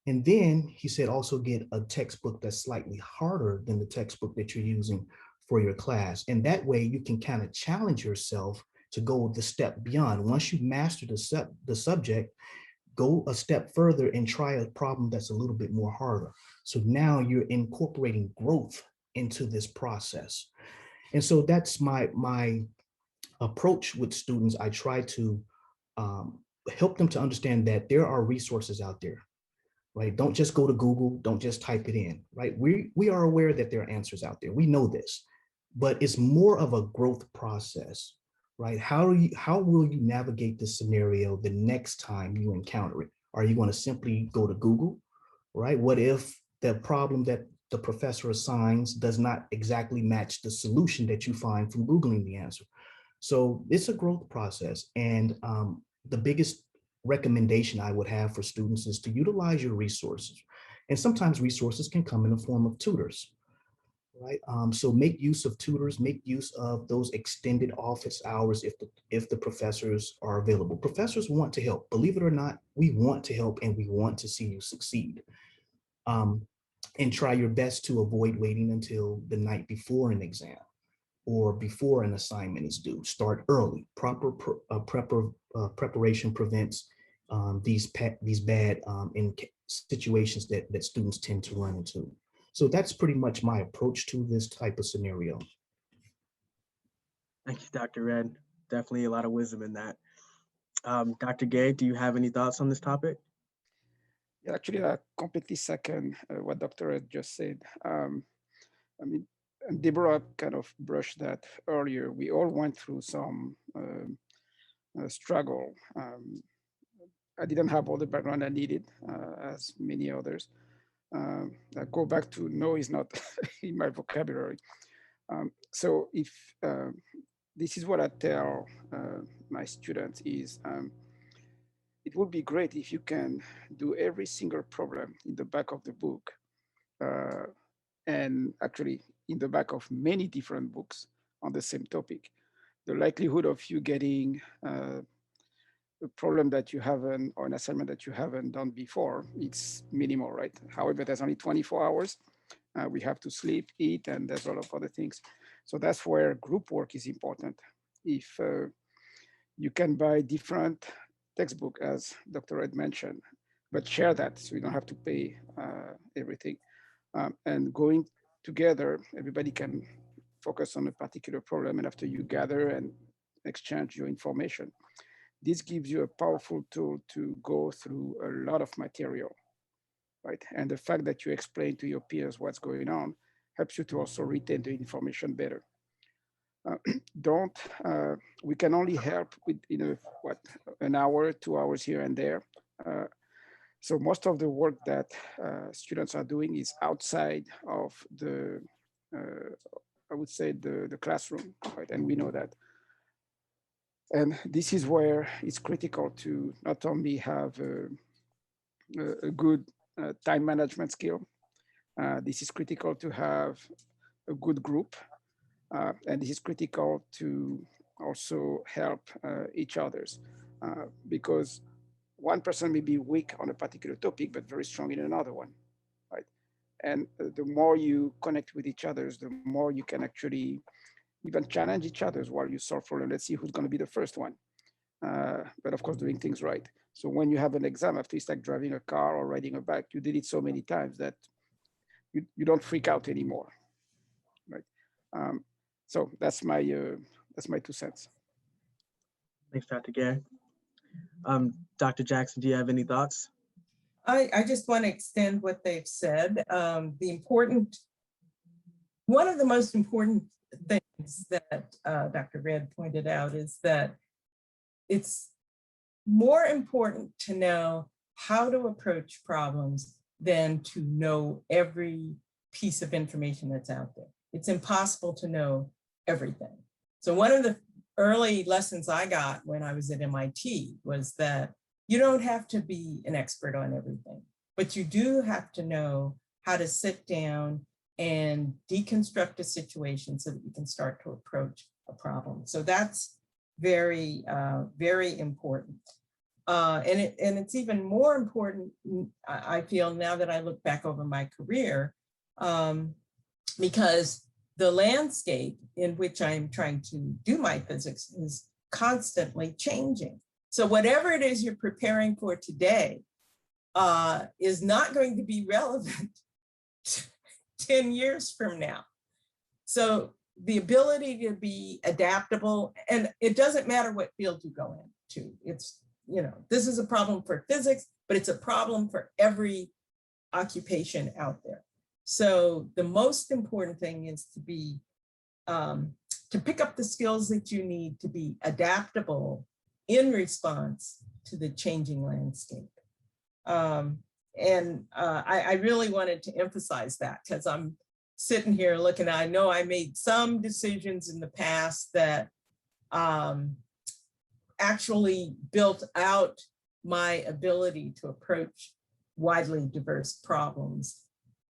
S4: And then he said, also get a textbook that's slightly harder than the textbook that you're using for your class. And that way you can kind of challenge yourself to go the step beyond. Once you master the subject, go a step further and try a problem that's a little bit more harder. So now you're incorporating growth into this process. And so that's my approach with students. I try to help them to understand that there are resources out there, right? Don't just go to Google, don't just type it in, right? We are aware that there are answers out there. We know this, but it's more of a growth process, right? How will you navigate this scenario the next time you encounter it? Are you going to simply go to Google, right? What if the problem that the professor assigns does not exactly match the solution that you find from Googling the answer? So it's a growth process. And the biggest recommendation I would have for students is to utilize your resources. And sometimes resources can come in the form of tutors, right? So make use of tutors, make use of those extended office hours if the professors are available. Professors want to help. Believe it or not, we want to help and we want to see you succeed. And try your best to avoid waiting until the night before an exam or before an assignment is due. Start early. Proper preparation prevents these bad situations that students tend to run into. So that's pretty much my approach to this type of scenario.
S1: Thank you, Dr. Red. Definitely a lot of wisdom in that. Dr. Gay, do you have any thoughts on this topic?
S5: Yeah, actually, I completely second what Dr. Ed just said. I mean, and Deborah kind of brushed that earlier. We all went through some struggle. I didn't have all the background I needed, as many others. I go back to no is not in my vocabulary. So if this is what I tell my students is, it would be great if you can do every single problem in the back of the book, and actually in the back of many different books on the same topic. The likelihood of you getting a problem that you haven't, or an assignment that you haven't done before, it's minimal, right? However, there's only 24 hours. We have to sleep, eat, and there's a lot of other things. So that's where group work is important. If you can buy different textbook, as Dr. Ed mentioned, but share that so you don't have to pay everything. And going together, everybody can focus on a particular problem, and after you gather and exchange your information, this gives you a powerful tool to go through a lot of material, right? And the fact that you explain to your peers what's going on helps you to also retain the information better. We can only help with, an hour, 2 hours here and there. So most of the work that students are doing is outside of the, I would say the classroom, right? And we know that. And this is where it's critical to not only have a good time management skill. This is critical to have a good group. And this is critical to also help each others, because one person may be weak on a particular topic, but very strong in another one, right? And the more you connect with each other, the more you can actually even challenge each other while you solve for, let's see who's going to be the first one. But of course, doing things right. So when you have an exam, after it's like driving a car or riding a bike, you did it so many times that you don't freak out anymore, right? So that's my 2 cents.
S1: Thanks, Dr. Gare. Dr. Jackson, do you have any thoughts?
S7: I just want to extend what they've said. One of the most important things that Dr. Red pointed out is that it's more important to know how to approach problems than to know every piece of information that's out there. It's impossible to know everything. So one of the early lessons I got when I was at MIT was that you don't have to be an expert on everything, but you do have to know how to sit down and deconstruct a situation so that you can start to approach a problem. So that's very, very important. And it's even more important, I feel, now that I look back over my career, because the landscape in which I'm trying to do my physics is constantly changing. So whatever it is you're preparing for today is not going to be relevant 10 years from now. So the ability to be adaptable, and it doesn't matter what field you go into. It's, this is a problem for physics, but it's a problem for every occupation out there. So the most important thing is to be, to pick up the skills that you need to be adaptable in response to the changing landscape. I really wanted to emphasize that because I'm sitting here looking, I know I made some decisions in the past that actually built out my ability to approach widely diverse problems.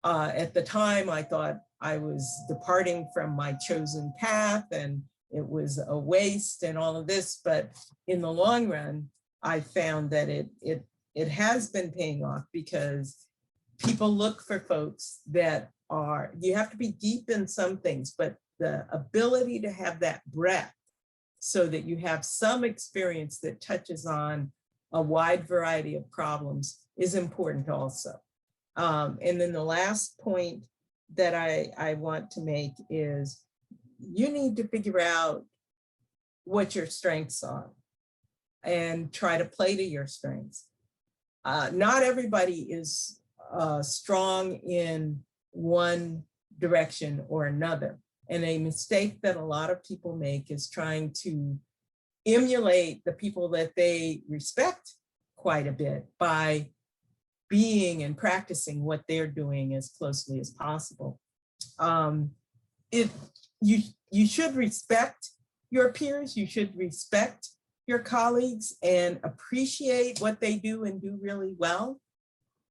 S7: At the time, I thought I was departing from my chosen path and it was a waste and all of this, but in the long run, I found that it has been paying off because people look for folks that are, you have to be deep in some things, but the ability to have that breadth so that you have some experience that touches on a wide variety of problems is important also. And then the last point that I want to make is you need to figure out what your strengths are and try to play to your strengths. Not everybody is strong in one direction or another. And a mistake that a lot of people make is trying to emulate the people that they respect quite a bit by being and practicing what they're doing as closely as possible. you should respect your peers, you should respect your colleagues and appreciate what they do and do really well.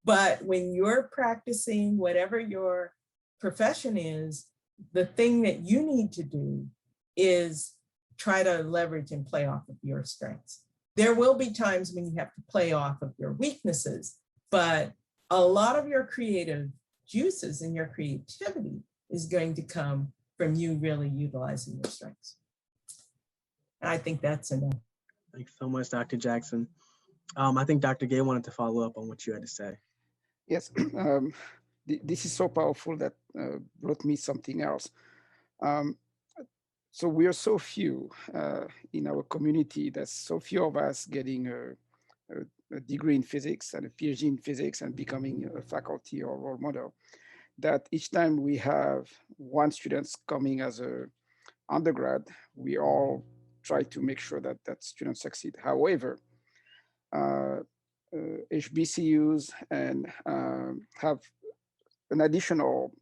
S7: But when you're practicing whatever your profession is, the thing that you need to do is try to leverage and play off of your strengths. There will be times when you have to play off of your weaknesses, but a lot of your creative juices and your creativity is going to come from you really utilizing your strengths. And I think that's enough.
S1: Thanks so much, Dr. Jackson. I think Dr. Gay wanted to follow up on what you had to say.
S5: Yes, this is so powerful that brought me something else. So we are so few in our community. There's so few of us getting a degree in physics and a PhD in physics and becoming a faculty or role model, that each time we have one student coming as a undergrad, we all try to make sure that that student succeed. However, HBCUs and have an additional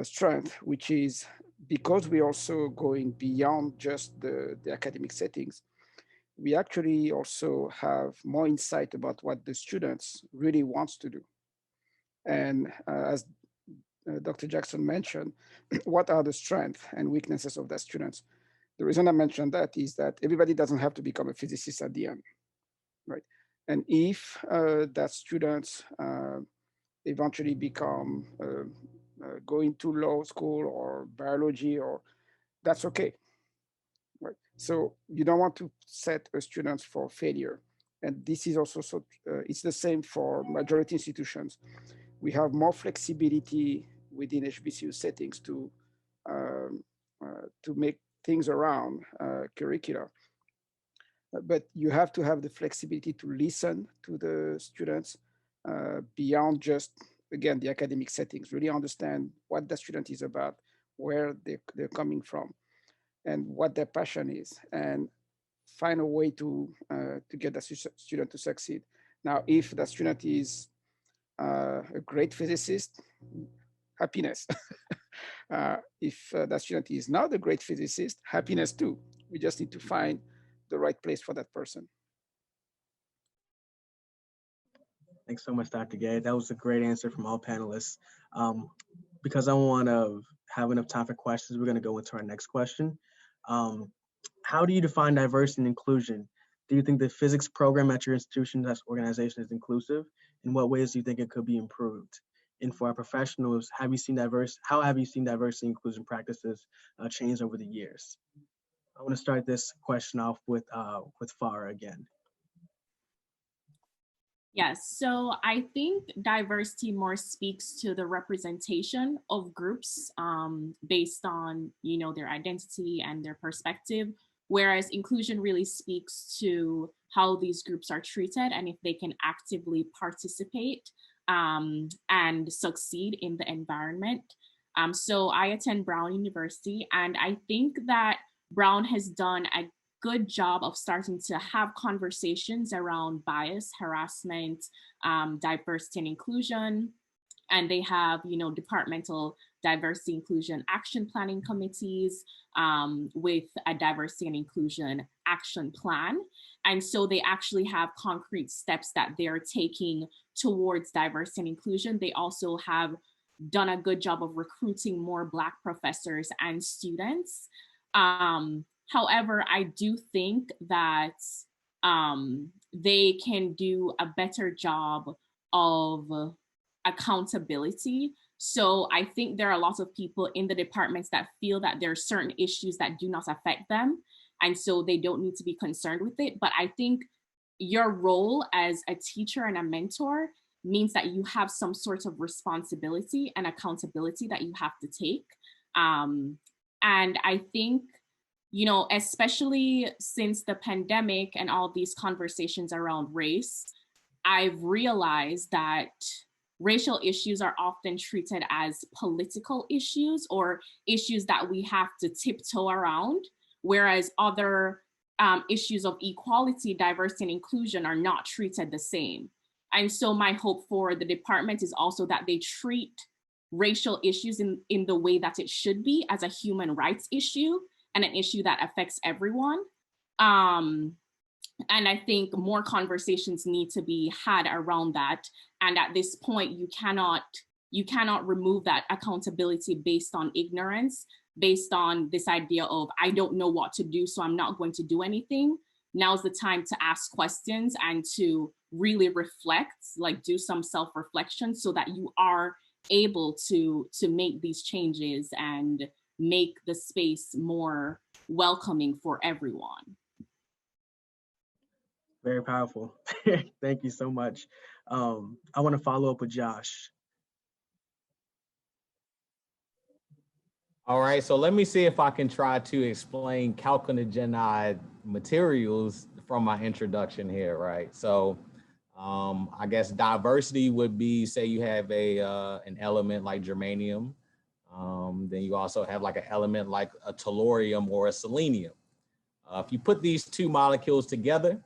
S5: strength, which is because we're also going beyond just the academic settings, we actually also have more insight about what the students really wants to do. And as Dr. Jackson mentioned, what are the strengths and weaknesses of the students? The reason I mentioned that is that everybody doesn't have to become a physicist at the end, right? And if that students eventually become going to law school or biology, or that's okay, right? So you don't want to set a student for failure. And this is also, so it's the same for majority institutions. We have more flexibility within HBCU settings to make things around curricula. But you have to have the flexibility to listen to the students beyond just, again, the academic settings, really understand what the student is about, where they're coming from, and what their passion is, and find a way to get the student to succeed. Now, if the student is a great physicist, happiness. If the student is not a great physicist, happiness too. We just need to find the right place for that person.
S1: Thanks so much, Dr. Gay. That was a great answer from all panelists. Because I want to have enough time for questions, we're going to go into our next question. How do you define diversity and inclusion? Do you think the physics program at your institution as organization is inclusive? In what ways do you think it could be improved? And for our professionals, how have you seen diversity and inclusion practices change over the years? I want to start this question off with Farah again.
S6: Yes, so I think diversity more speaks to the representation of groups based on, their identity and their perspective, whereas inclusion really speaks to how these groups are treated and if they can actively participate and succeed in the environment. So I attend Brown University, and I think that Brown has done a good job of starting to have conversations around bias, harassment, diversity and inclusion. And they have, departmental diversity inclusion action planning committees with a diversity and inclusion action plan. And so they actually have concrete steps that they're taking towards diversity and inclusion. They also have done a good job of recruiting more Black professors and students. However, I do think that they can do a better job of accountability. So I think there are a lot of people in the departments that feel that there are certain issues that do not affect them, and so they don't need to be concerned with it. But I think your role as a teacher and a mentor means that you have some sort of responsibility and accountability that you have to take. And I think, especially since the pandemic and all these conversations around race, I've realized that racial issues are often treated as political issues or issues that we have to tiptoe around, whereas other issues of equality, diversity, and inclusion are not treated the same. And so my hope for the department is also that they treat racial issues in the way that it should be, as a human rights issue and an issue that affects everyone. And I think more conversations need to be had around that. And at this point, you cannot remove that accountability based on ignorance, based on this idea of, I don't know what to do, so I'm not going to do anything. Now's the time to ask questions and to really reflect, like do some self-reflection so that you are able to make these changes and make the space more welcoming for everyone.
S1: Very powerful. Thank you so much. I want to follow up with Josh.
S3: All right, so let me see if I can try to explain chalcogenide materials from my introduction here, right? So I guess diversity would be, say you have an element like germanium, then you also have like an element like a tellurium or a selenium. If you put these two molecules together,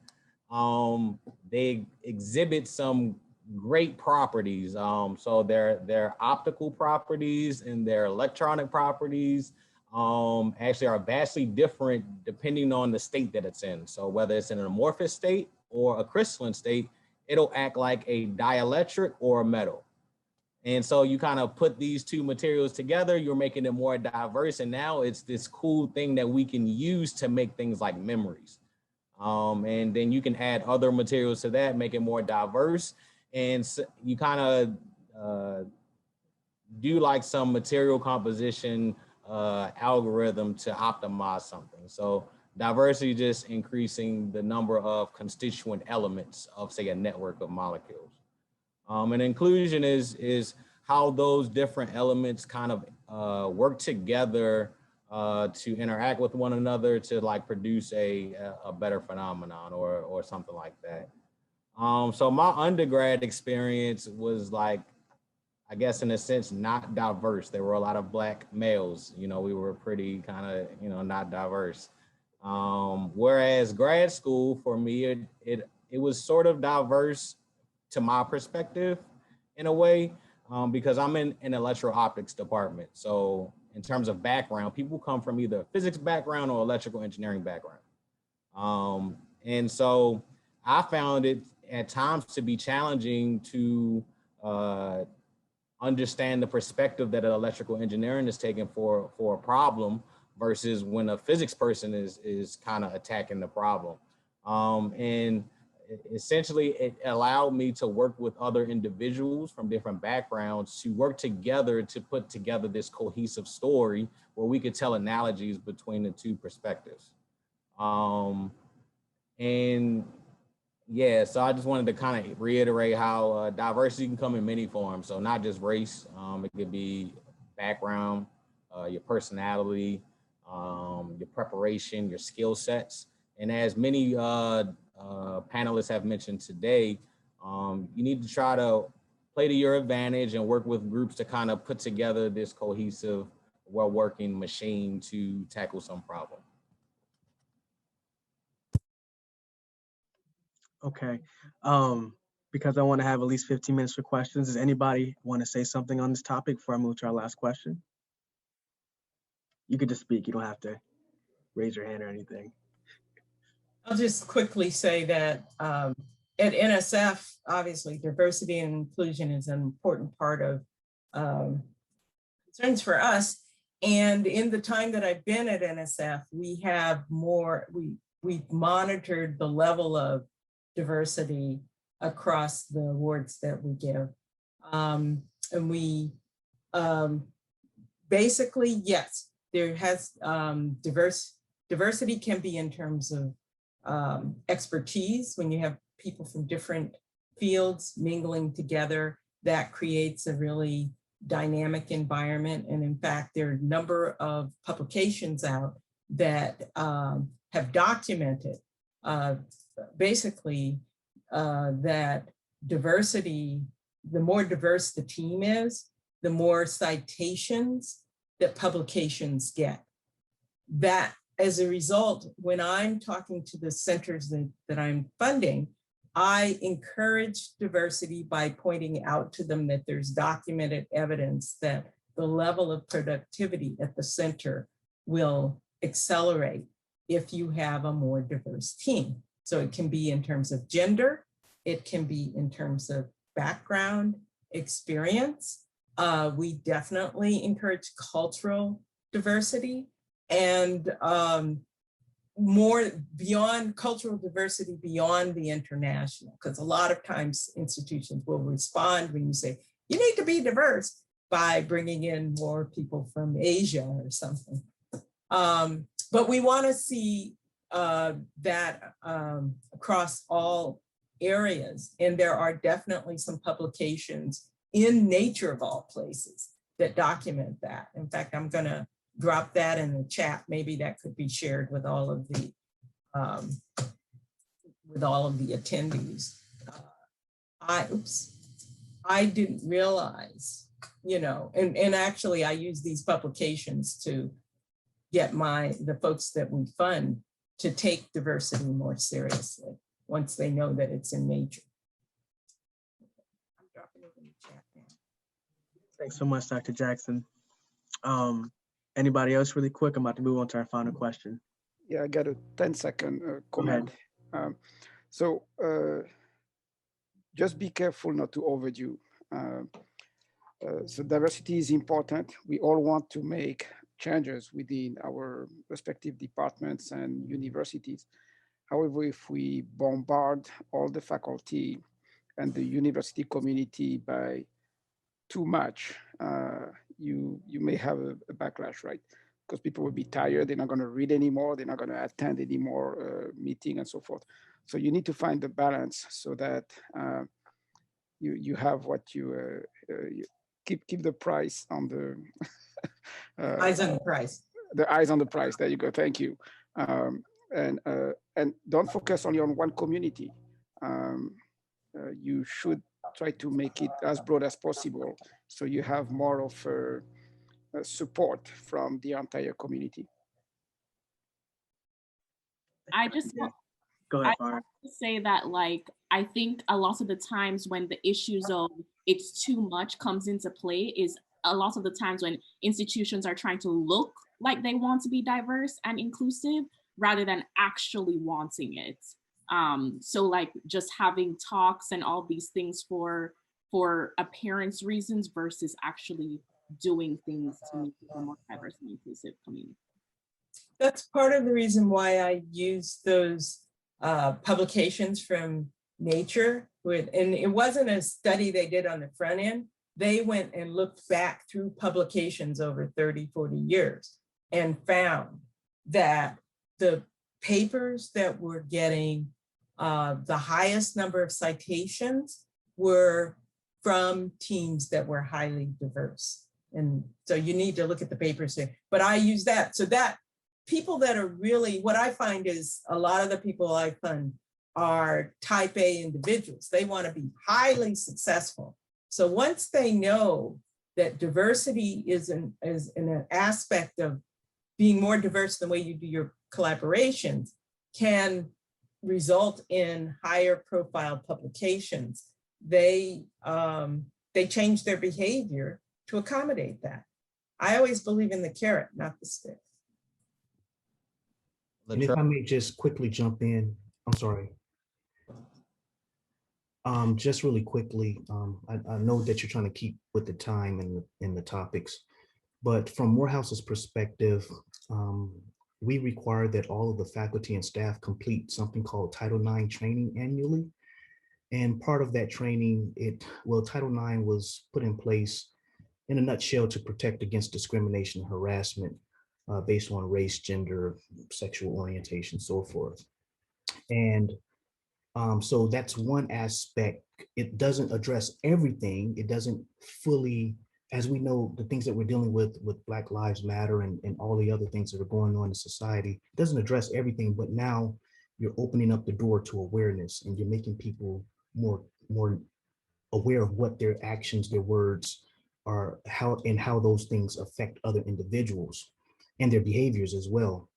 S3: they exhibit some great properties. So their optical properties and their electronic properties actually are vastly different depending on the state that it's in. So whether it's in an amorphous state or a crystalline state, it'll act like a dielectric or a metal. And so you kind of put these two materials together, you're making it more diverse. And now it's this cool thing that we can use to make things like memories. And then you can add other materials to that, make it more diverse. And so you kind of do like some material composition algorithm to optimize something. So diversity just increasing the number of constituent elements of, say, a network of molecules. And inclusion is how those different elements kind of work together to interact with one another to like produce a better phenomenon or something like that. So my undergrad experience was like, I guess in a sense, not diverse. There were a lot of Black males, you know, we were pretty kind of, you know, not diverse. Whereas grad school for me, it was sort of diverse to my perspective in a way, because I'm in an electro-optics department. So in terms of background, people come from either a physics background or electrical engineering background. And so I found it at times to be challenging to understand the perspective that an electrical engineering is taking for a problem versus when a physics person is kind of attacking the problem. And essentially it allowed me to work with other individuals from different backgrounds to work together to put together this cohesive story where we could tell analogies between the two perspectives. And yeah, so I just wanted to kind of reiterate how diversity can come in many forms. So not just race, it could be background, your personality, your preparation, your skill sets. And as many panelists have mentioned today, you need to try to play to your advantage and work with groups to kind of put together this cohesive, well-working machine to tackle some problem.
S1: Okay, because I want to have at least 15 minutes for questions. Does anybody want to say something on this topic before I move to our last question? You could just speak, you don't have to raise your hand or anything.
S7: I'll just quickly say that at NSF, obviously, diversity and inclusion is an important part of concerns for us. And in the time that I've been at NSF, we have we've monitored the level of diversity across the awards that we give. And we basically, yes, there has diversity can be in terms of expertise. When you have people from different fields mingling together, that creates a really dynamic environment. And in fact, there are a number of publications out that have documented basically that diversity, the more diverse the team is, the more citations that publications get. That as a result, when I'm talking to the centers that I'm funding, I encourage diversity by pointing out to them that there's documented evidence that the level of productivity at the center will accelerate if you have a more diverse team. So it can be in terms of gender, it can be in terms of background, experience. We definitely encourage cultural diversity and more beyond cultural diversity beyond the international, because a lot of times institutions will respond when you say, you need to be diverse by bringing in more people from Asia or something. But we want to see that across all areas. And there are definitely some publications in Nature of all places that document that. In fact, I'm going to drop that in the chat. Maybe that could be shared with all of the attendees. I didn't realize, you know, and actually I use these publications to get the folks that we fund to take diversity more seriously once they know that it's in Nature. I'm dropping it in the chat now.
S1: Thanks so much, Dr. Jackson. Anybody else really quick? I'm about to move on to our final question.
S5: Yeah, I got a 10-second comment. Just be careful not to overdo. So diversity is important. We all want to make changes within our respective departments and universities. However, if we bombard all the faculty and the university community by too much, you may have a backlash, right? Because people will be tired, they're not going to read anymore, they're not going to attend any more meeting and so forth. So you need to find the balance so that you have what you keep the price on the
S7: eyes on the price.
S5: The eyes on the price. There you go. Thank you. And don't focus only on one community. You should try to make it as broad as possible, so you have more of support from the entire community.
S6: I just
S1: go ahead,
S6: I
S1: Farah.
S6: have to say that, like, I think a lot of the times when the issues of it's too much comes into play is a lot of the times when institutions are trying to look like they want to be diverse and inclusive rather than actually wanting it. So like just having talks and all these things for appearance reasons versus actually doing things to make it a more diverse and inclusive community.
S7: That's part of the reason why I use those publications from Nature. And it wasn't a study they did on the front end. They went and looked back through publications over 30, 40 years and found that the papers that were getting the highest number of citations were from teams that were highly diverse. And so you need to look at the papers there. But I use that. So that people that are really, what I find is a lot of the people I fund are type A individuals. They want to be highly successful. So once they know that diversity is an aspect of being more diverse in the way you do your collaborations can result in higher profile publications, they change their behavior to accommodate that. I always believe in the carrot, not the stick.
S4: And if I may just quickly jump in, I'm sorry. Just really quickly, I know that you're trying to keep with the time and the topics, but from Morehouse's perspective, we require that all of the faculty and staff complete something called Title IX training annually. And part of that training, Title IX was put in place in a nutshell to protect against discrimination and harassment based on race, gender, sexual orientation, so forth. And so that's one aspect. It doesn't address everything. It doesn't fully, as we know, the things that we're dealing with Black Lives Matter and all the other things that are going on in society, it doesn't address everything, but now you're opening up the door to awareness and you're making people more aware of what their actions, their words are, how those things affect other individuals and their behaviors as well.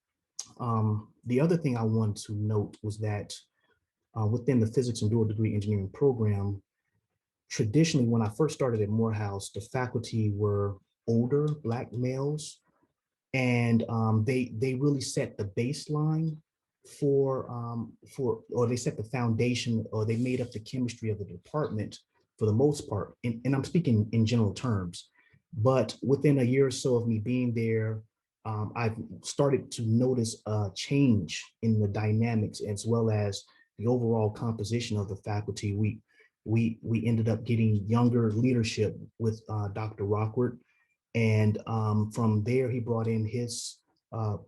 S4: The other thing I want to note was that within the physics and dual degree engineering program, traditionally, when I first started at Morehouse, the faculty were older Black males, and they really set the baseline or they set the foundation, or they made up the chemistry of the department for the most part. And I'm speaking in general terms, but within a year or so of me being there, I've started to notice a change in the dynamics as well as the overall composition of the faculty. We ended up getting younger leadership with Dr. Rockford. And from there, he brought in his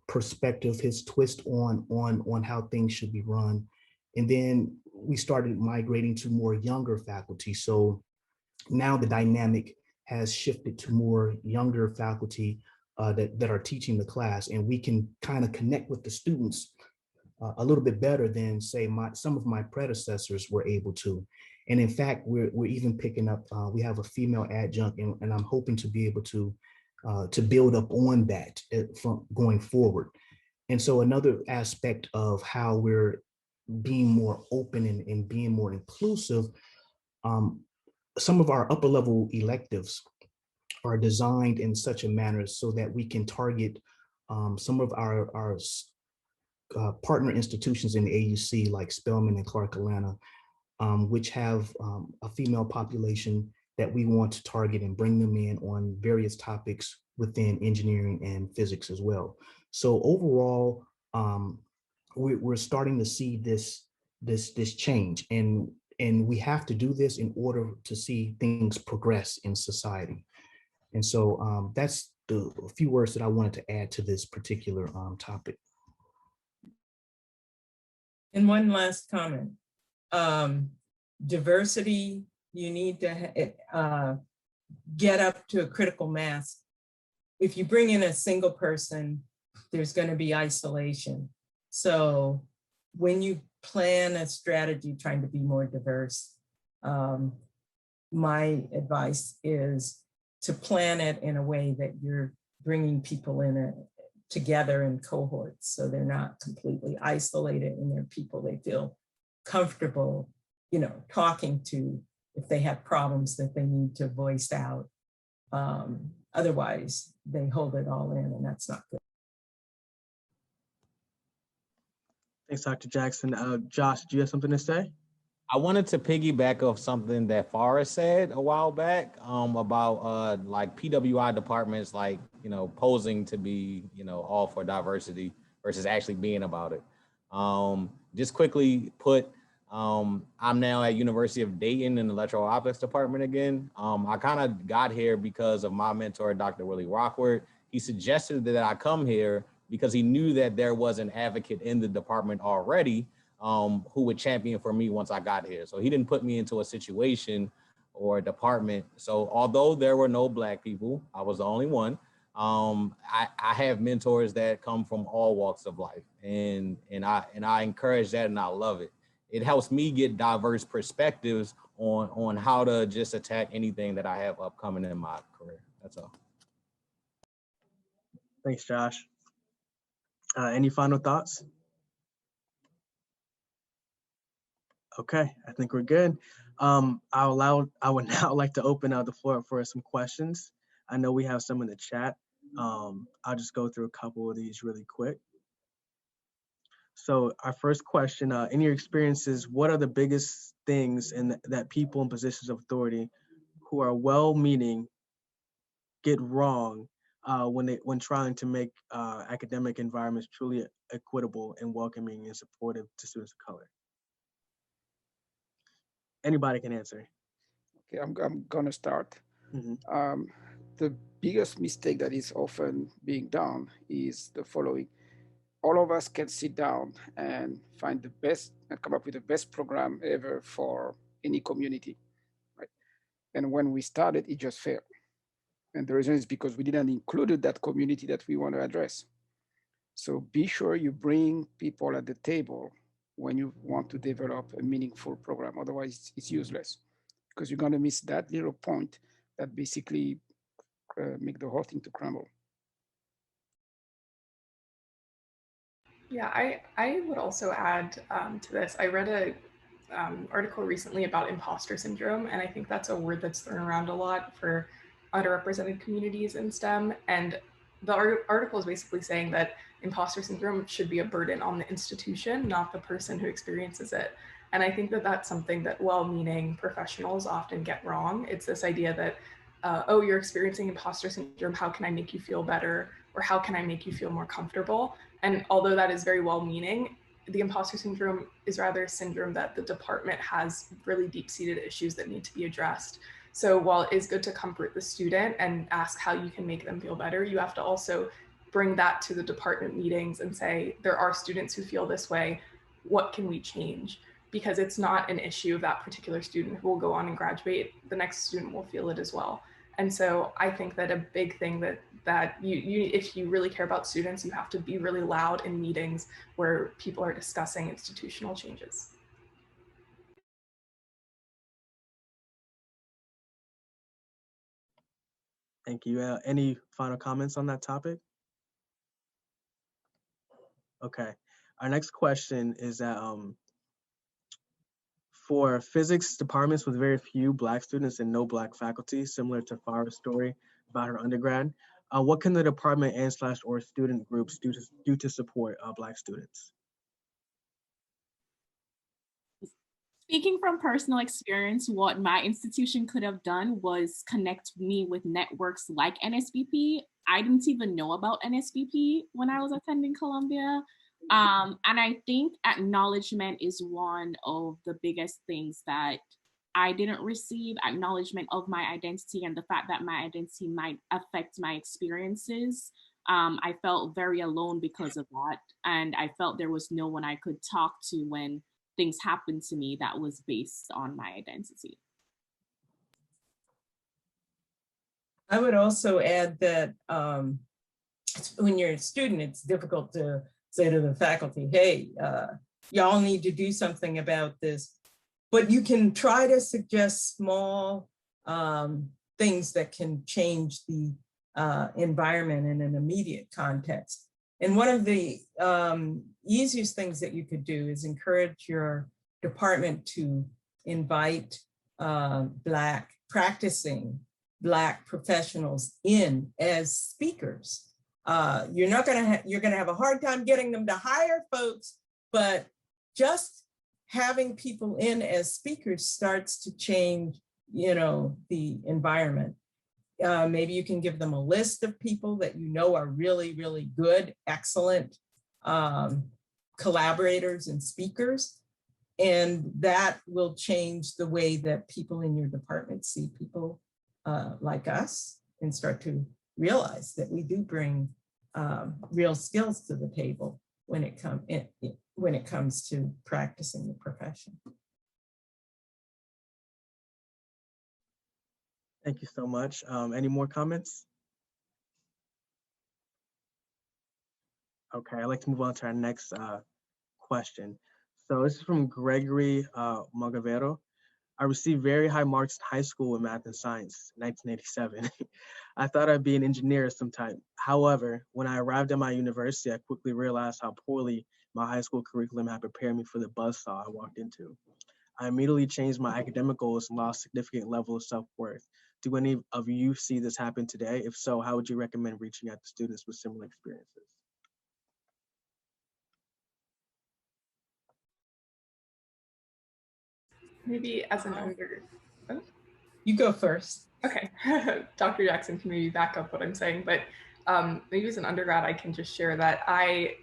S4: perspective, his twist on how things should be run. And then we started migrating to more younger faculty. So now the dynamic has shifted to more younger faculty that are teaching the class, and we can kind of connect with the students a little bit better than, say, some of my predecessors were able to. And in fact, we're even picking up, we have a female adjunct, and I'm hoping to be able to build up on that from going forward. And so another aspect of how we're being more open and being more inclusive, some of our upper level electives are designed in such a manner so that we can target some of our partner institutions in the AUC, like Spelman and Clark Atlanta, which have a female population that we want to target and bring them in on various topics within engineering and physics as well. So overall, we're starting to see this change, and we have to do this in order to see things progress in society. And so that's the few words that I wanted to add to this particular topic.
S7: And one last comment. Diversity, you need to get up to a critical mass. If you bring in a single person, there's going to be isolation. So when you plan a strategy trying to be more diverse, my advice is to plan it in a way that you're bringing people in together in cohorts, so they're not completely isolated and they're people they feel comfortable, talking to if they have problems that they need to voice out. Otherwise, they hold it all in, and that's not good.
S1: Thanks, Dr. Jackson. Josh, do you have something to say?
S3: I wanted to piggyback off something that Farah said a while back about like PWI departments, like, posing to be, all for diversity versus actually being about it. Just quickly put, I'm now at University of Dayton in the electro optics department again. I kind of got here because of my mentor, Dr. Willie Rockford. He suggested that I come here because he knew that there was an advocate in the department already who would champion for me once I got here. So he didn't put me into a situation or a department. So although there were no Black people, I was the only one. I have mentors that come from all walks of life, and I encourage that, and I love it. It helps me get diverse perspectives on how to just attack anything that I have upcoming in my career. That's all.
S1: Thanks, Josh. Any final thoughts? Okay, I think we're good. I would now like to open the floor for some questions. I know we have some in the chat. I'll just go through a couple of these really quick. So our first question, in your experiences, what are the biggest things that people in positions of authority who are well-meaning get wrong when trying to make academic environments truly equitable and welcoming and supportive to students of color? Anybody can answer.
S5: Okay, I'm gonna start.
S1: Mm-hmm.
S5: The biggest mistake that is often being done is the following. All of us can sit down and find the best and come up with the best program ever for any community, right? And when we started, it just failed. And the reason is because we didn't include that community that we want to address. So be sure you bring people at the table when you want to develop a meaningful program. Otherwise, it's useless, because you're going to miss that little point that basically make the whole thing to crumble.
S8: Yeah, I would also add to this. I read article recently about imposter syndrome, and I think that's a word that's thrown around a lot for underrepresented communities in STEM. And the article is basically saying that imposter syndrome should be a burden on the institution, not the person who experiences it. And I think that that's something that well-meaning professionals often get wrong. It's this idea that, oh, you're experiencing imposter syndrome, how can I make you feel better? Or how can I make you feel more comfortable? And although that is very well-meaning, the imposter syndrome is rather a syndrome that the department has really deep-seated issues that need to be addressed. So while it is good to comfort the student and ask how you can make them feel better, you have to also bring that to the department meetings and say, there are students who feel this way, what can we change? Because it's not an issue of that particular student who will go on and graduate, the next student will feel it as well. And so I think that a big thing that you if you really care about students, you have to be really loud in meetings where people are discussing institutional changes.
S1: Thank you. Any final comments on that topic? Okay. Our next question is that for physics departments with very few Black students and no Black faculty, similar to Farah's story about her undergrad, what can the department and/or student groups do to support Black students?
S6: Speaking from personal experience, what my institution could have done was connect me with networks like NSBP. I didn't even know about NSBP when I was attending Columbia. And I think acknowledgement is one of the biggest things that I didn't receive, acknowledgement of my identity and the fact that my identity might affect my experiences. I felt very alone because of that. And I felt there was no one I could talk to when things happened to me that was based on my identity.
S7: I would also add that when you're a student, it's difficult to say to the faculty, hey, y'all need to do something about this. But you can try to suggest small things that can change the environment in an immediate context. And one of the easiest things that you could do is encourage your department to invite practicing Black professionals in as speakers. You're gonna have a hard time getting them to hire folks, but just having people in as speakers starts to change, the environment. Maybe you can give them a list of people that you know are really, really good, excellent collaborators and speakers. And that will change the way that people in your department see people like us and start to realize that we do bring real skills to the table when it comes to practicing the profession.
S1: Thank you so much. Any more comments? Okay, I'd like to move on to our next question. So this is from Gregory Magavero. I received very high marks in high school in math and science, 1987. I thought I'd be an engineer sometime. However, when I arrived at my university, I quickly realized how poorly my high school curriculum had prepared me for the buzzsaw I walked into. I immediately changed my academic goals and lost a significant level of self-worth. Do any of you see this happen today? If so, how would you recommend reaching out to students with similar experiences?
S8: Maybe as an
S7: You go first.
S8: Okay, Dr. Jackson can maybe back up what I'm saying, but maybe as an undergrad, I can just share that I,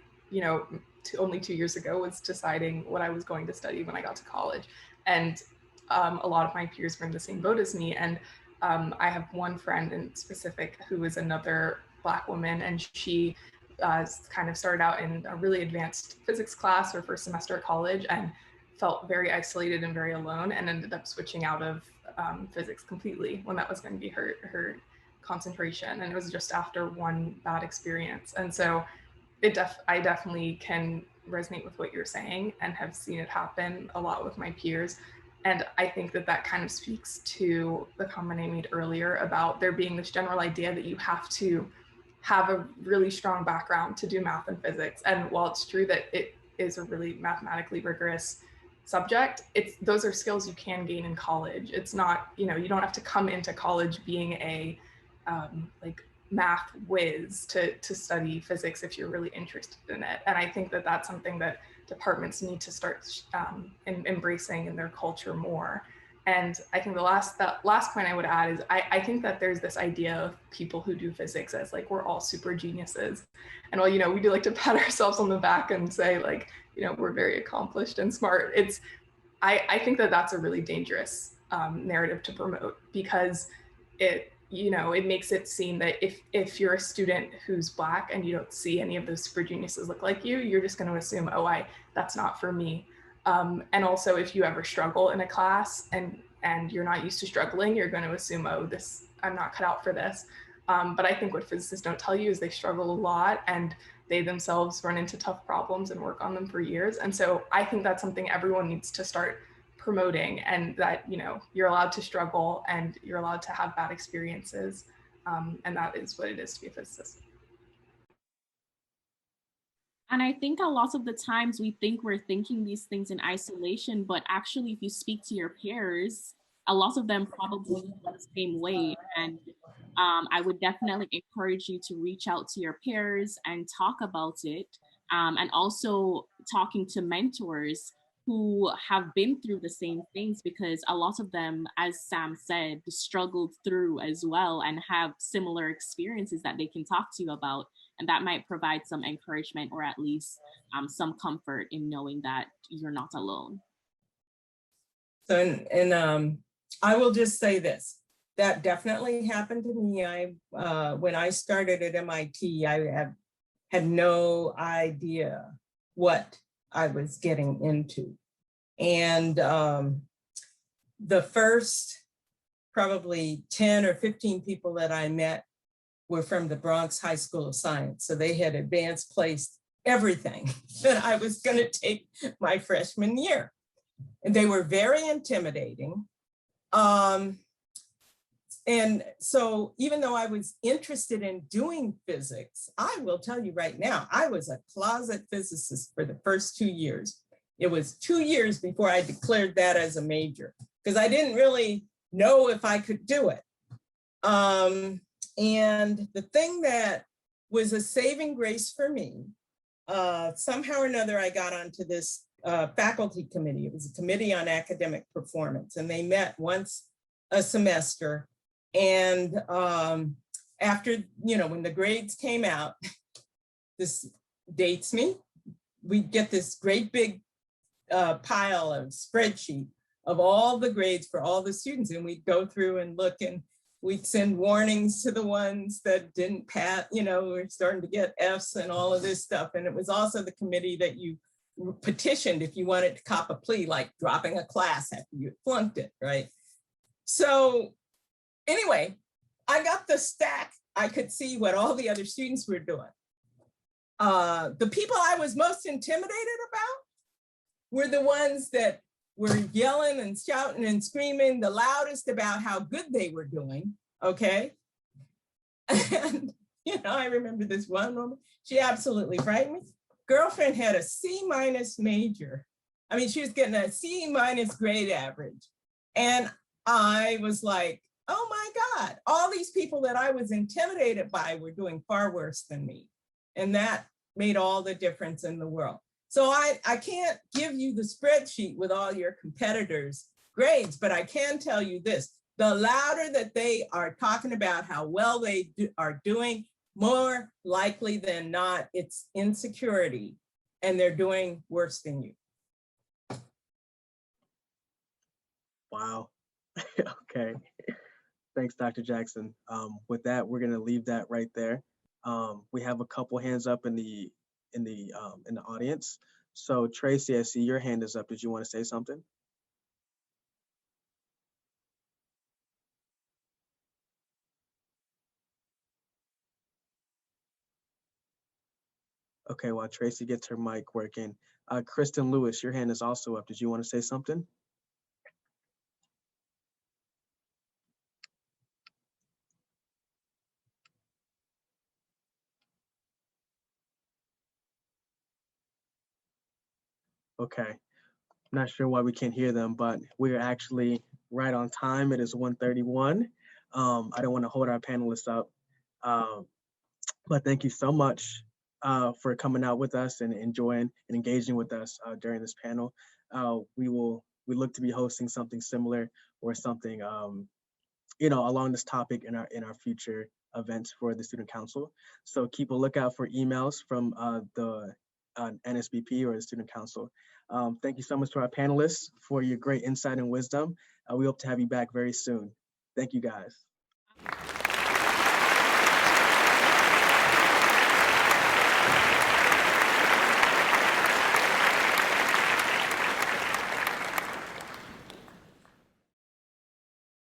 S8: only 2 years ago was deciding what I was going to study when I got to college. And a lot of my peers were in the same boat as me. And I have one friend in specific who is another Black woman, and she kind of started out in a really advanced physics class her first semester at college and felt very isolated and very alone, and ended up switching out of physics completely when that was going to be her concentration. And it was just after one bad experience. And so I definitely can resonate with what you're saying and have seen it happen a lot with my peers. And I think that kind of speaks to the comment I made earlier about there being this general idea that you have to have a really strong background to do math and physics. And while it's true that it is a really mathematically rigorous subject, those are skills you can gain in college. It's not, you don't have to come into college being a like math whiz to study physics if you're really interested in it. And I think that that's something that departments need to start embracing in their culture more. And I think the last point I would add is I think that there's this idea of people who do physics as like, we're all super geniuses. And while, we do like to pat ourselves on the back and say like, we're very accomplished and smart. I think that that's a really dangerous narrative to promote, because it makes it seem that if you're a student who's Black and you don't see any of those super geniuses look like you're just going to assume, oh, that's not for me. And also, if you ever struggle in a class and you're not used to struggling, you're going to assume, oh, I'm not cut out for this. But I think what physicists don't tell you is they struggle a lot, and they themselves run into tough problems and work on them for years. And so I think that's something everyone needs to start promoting, and that, you're allowed to struggle and you're allowed to have bad experiences. And that is what it is to be a physicist.
S6: And I think a lot of the times we think we're thinking these things in isolation, but actually if you speak to your peers, a lot of them probably feel the same way. And I would definitely encourage you to reach out to your peers and talk about it. And also talking to mentors who have been through the same things, because a lot of them, as Sam said, struggled through as well and have similar experiences that they can talk to you about. And that might provide some encouragement, or at least some comfort in knowing that you're not alone.
S7: So, and I will just say this, that definitely happened to me. When I started at MIT, I had no idea what I was getting into. And the first probably 10 or 15 people that I met were from the Bronx High School of Science. So they had advanced placed everything that I was going to take my freshman year. And they were very intimidating. And so even though I was interested in doing physics, I will tell you right now, I was a closet physicist for the first 2 years. It was 2 years before I declared that as a major, because I didn't really know if I could do it. And the thing that was a saving grace for me, somehow or another, I got onto this faculty committee. It was a committee on academic performance, and they met once a semester. And after, when the grades came out, this dates me, we get this great big pile of spreadsheet of all the grades for all the students. And we'd go through and look, and we'd send warnings to the ones that didn't pass, we're starting to get Fs and all of this stuff. And it was also the committee that you petitioned if you wanted to cop a plea, like dropping a class after you flunked it, right? So anyway, I got the stack. I could see what all the other students were doing. The people I was most intimidated about were the ones that were yelling and shouting and screaming the loudest about how good they were doing, okay? And, I remember this one woman, she absolutely frightened me. Girlfriend had a C- major. I mean, she was getting a C- grade average. And I was like, oh my God, all these people that I was intimidated by were doing far worse than me. And that made all the difference in the world. So I can't give you the spreadsheet with all your competitors' grades, but I can tell you this, the louder that they are talking about how well they are doing, more likely than not, it's insecurity and they're doing worse than you.
S1: Wow. Okay. Thanks, Dr. Jackson. With that, we're gonna leave that right there. We have a couple hands up in the audience. So Tracy, I see your hand is up. Did you want to say something? Okay, while Tracy gets her mic working, Kristen Lewis, your hand is also up. Did you want to say something? Okay. Not sure why we can't hear them, but we're actually right on time. It is 1:31. I don't want to hold our panelists up, um, but thank you so much for coming out with us and enjoying and engaging with us during this panel. We look to be hosting something similar or something along this topic in our future events for the Student Council. So keep a lookout for emails from the NSBP or the Student Council. Thank you so much to our panelists for your great insight and wisdom. We hope to have you back very soon. Thank you, guys.